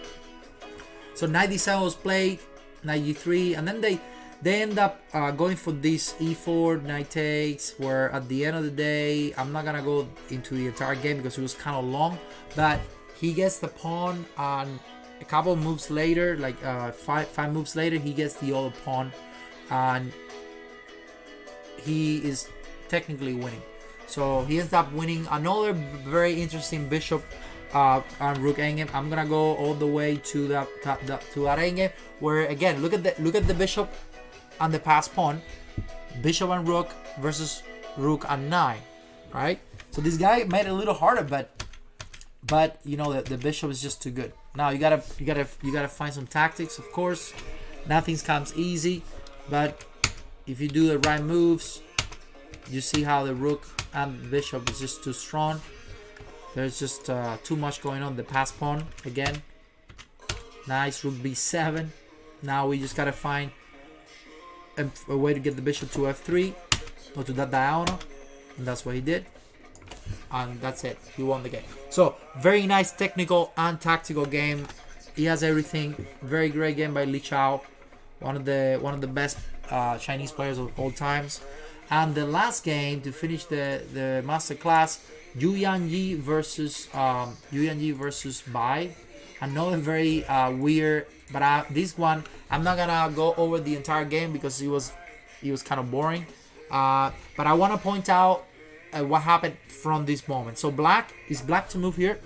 So knight d7 was played, knight g3, and then they end up going for this e4, knight takes, where at the end of the day, I'm not gonna go into the entire game because it was kind of long, but he gets the pawn, and a couple of moves later, like five moves later, he gets the other pawn, and he is technically winning. So he ends up winning another very interesting bishop and rook endgame. I'm gonna go all the way to that endgame, where again, look at the bishop and the passed pawn, bishop and rook versus rook and knight, right? So this guy made it a little harder, but you know the bishop is just too good. Now you gotta find some tactics, of course. Nothing comes easy, but if you do the right moves, you see how the rook and bishop is just too strong. There's just too much going on. The pass pawn again. Nice, rook b7. Now we just gotta find a way to get the bishop to f3 or to that diagonal, and that's what he did. And that's it. He won the game. So very nice technical and tactical game. He has everything. Very great game by Li Chao, one of the best Chinese players of all times. And the last game to finish the master class, Yu Yanyi versus Bai. Another very weird, but this one I'm not gonna go over the entire game because it was kind of boring. But I want to point out what happened from this moment. So black to move here,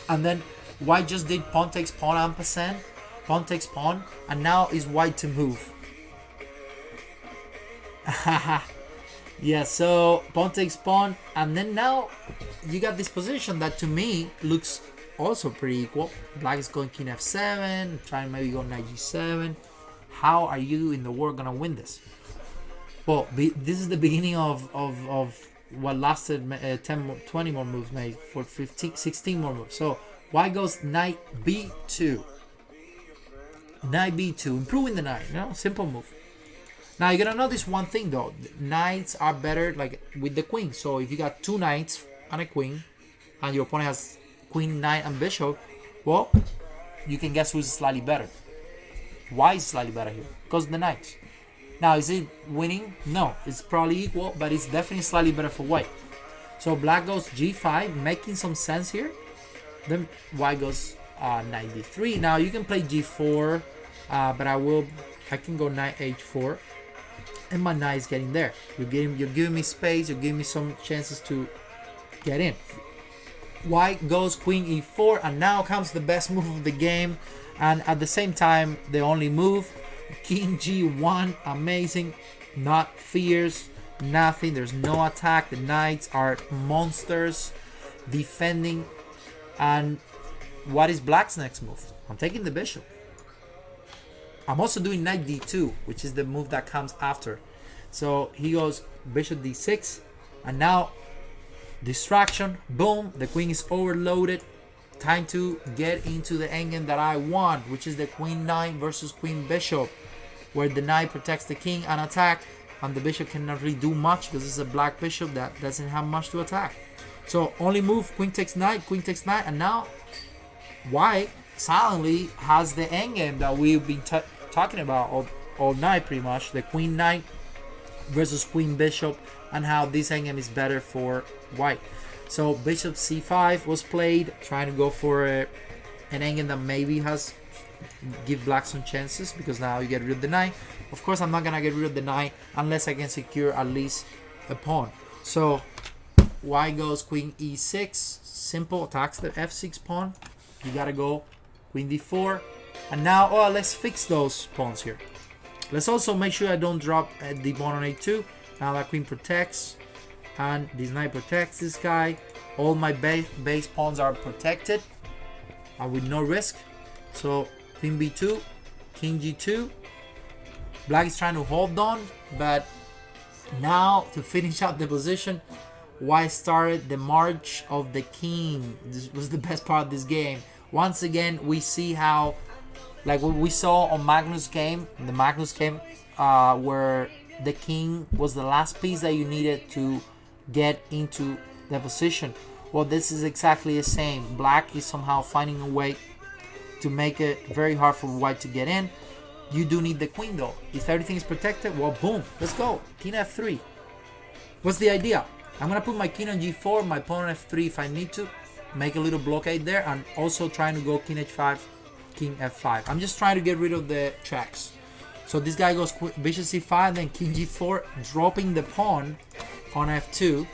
and then white just did pawn takes pawn ampersand, pawn takes pawn, and now is white to move. Yeah, so pawn takes pawn, and then now you got this position that to me looks also pretty equal. Black is going king f7, trying maybe go knight g7. How are you in the world gonna win this? Well, this is the beginning of what lasted 20 more moves, made for 16 more moves. So white goes knight b2. Knight b2, improving the knight, simple move. Now you're gonna notice one thing though, knights are better like with the queen. So if you got two knights and a queen, and your opponent has queen, knight, and bishop, well, you can guess who's slightly better. Why is slightly better here? Because the knights. Now is it winning? No, it's probably equal, but it's definitely slightly better for white. So black goes g5, making some sense here. Then white goes knight d3. Now you can play g4, but I can go knight h4. And my knight is getting there. You're giving me space. You're giving me some chances to get in. White goes queen e4, and now comes the best move of the game, and at the same time the only move. King g1, amazing. Not fierce, nothing. There's no attack. The knights are monsters defending. And what is black's next move? I'm taking the bishop. I'm also doing knight d2, which is the move that comes after. So he goes bishop d6, and now distraction, boom, the queen is overloaded. Time to get into the endgame that I want, which is the queen knight versus queen bishop, where the knight protects the king and attack, and the bishop cannot really do much because it's a black bishop that doesn't have much to attack. So only move, queen takes knight, and now white silently has the endgame that we've been talking about all night pretty much, the queen knight versus queen bishop, and how this endgame is better for white. So bishop c5 was played, trying to go for an endgame that maybe give black some chances, because now you get rid of the knight. Of course I'm not gonna get rid of the knight unless I can secure at least a pawn. So white goes queen e6, simple, attacks the f6 pawn. You gotta go queen d4, and now let's fix those pawns here. Let's also make sure I don't drop the pawn on a2. Now that queen protects, and this knight protects this guy. All my base pawns are protected and with no risk. So queen b2, king g2. Black is trying to hold on, but now to finish out the position, white started the march of the king. This was the best part of this game. Once again, we see how, like what we saw on Magnus' game, where the king was the last piece that you needed to get into the position. Well, this is exactly the same. Black is somehow finding a way to make it very hard for white to get in. You do need the queen though. If everything is protected, well, boom, let's go. King f3. What's the idea? I'm gonna put my king on g4, my pawn on f3 if I need to, make a little blockade there, and also trying to go king h5, king f5. I'm just trying to get rid of the tracks. So this guy goes bishop c5, then king g4, dropping the pawn on f2.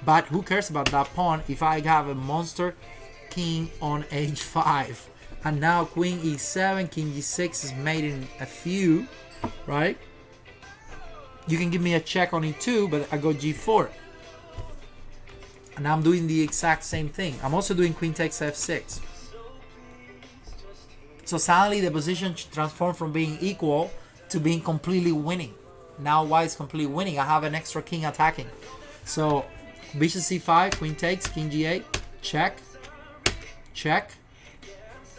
But who cares about that pawn if I have a monster king on h5? And now queen e7, king g6 is made in a few, right? You can give me a check on e2, but I go g4. And I'm doing the exact same thing. I'm also doing queen takes f6. So suddenly the position transformed from being equal to being completely winning. Now white is completely winning. I have an extra king attacking. So bishop c5, queen takes, king g8, check, check.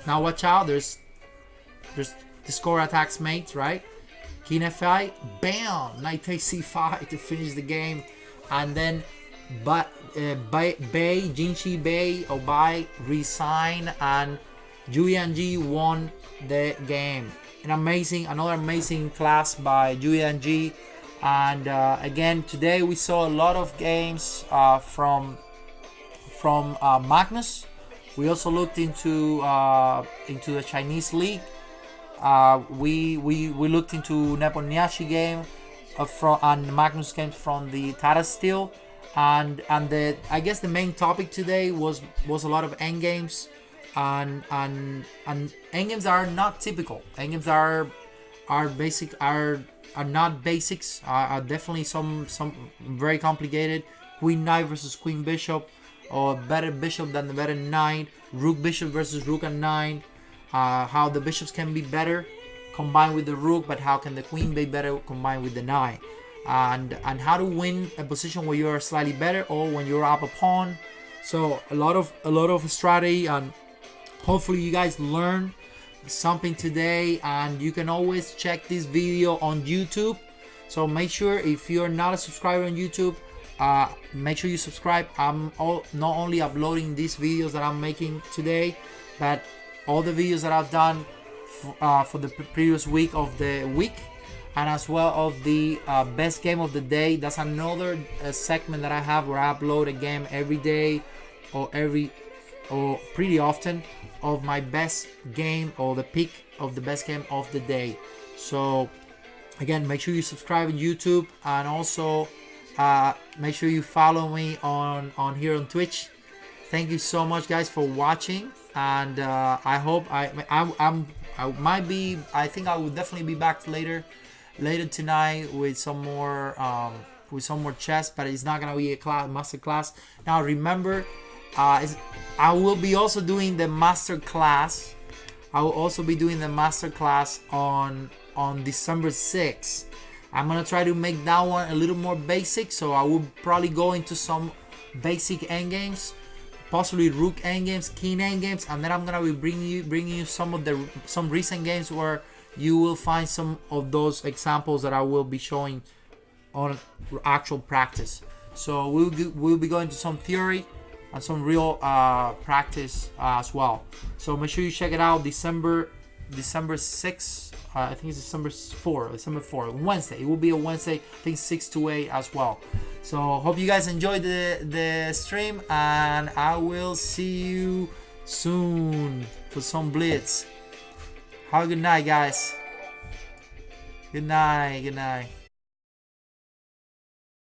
Now watch out, there's the score attacks mates, right? King f5, bam, knight takes c5 to finish the game. And then Jinshi Bei Obai resign, and Zhu Yanji won the game. Another amazing class by Zhu Yanji. And again, today we saw a lot of games from Magnus. We also looked into the Chinese league. We looked into Nepomniachtchi game and Magnus games from the Tata Steel. And I guess the main topic today was a lot of endgames, and endgames are not typical. Endgames are not basics. Are definitely some very complicated. Queen knight versus queen bishop, or better bishop than the better knight. Rook bishop versus rook and knight. How the bishops can be better combined with the rook, but how can the queen be better combined with the knight? And how to win a position where you're slightly better or when you're up a pawn. So a lot of strategy, and hopefully you guys learn something today. And you can always check this video on YouTube. So make sure, if you're not a subscriber on YouTube, make sure you subscribe. I'm not only uploading these videos that I'm making today, but all the videos that I've done for the previous week of the week, and as well of the best game of the day. That's another segment that I have where I upload a game every day or pretty often of my best game, or the pick of the best game of the day. So again, make sure you subscribe on YouTube, and also make sure you follow me on here on Twitch. Thank you so much, guys, for watching, and I hope I think I will definitely be back later tonight with some more chess, but it's not gonna be a master class. Now remember, I will be also doing the master class. I will also be doing the master class on December 6th. I'm gonna try to make that one a little more basic, so I will probably go into some basic endgames, possibly rook endgames, king endgames, and then I'm gonna be bringing you some recent games where you will find some of those examples that I will be showing on actual practice. So we'll be going to some theory and some real practice as well. So make sure you check it out. December 6th. I think it's December 4, Wednesday. It will be a Wednesday. I think 6 to 8 as well. So hope you guys enjoyed the stream, and I will see you soon for some blitz. Have a good night, guys. Good night.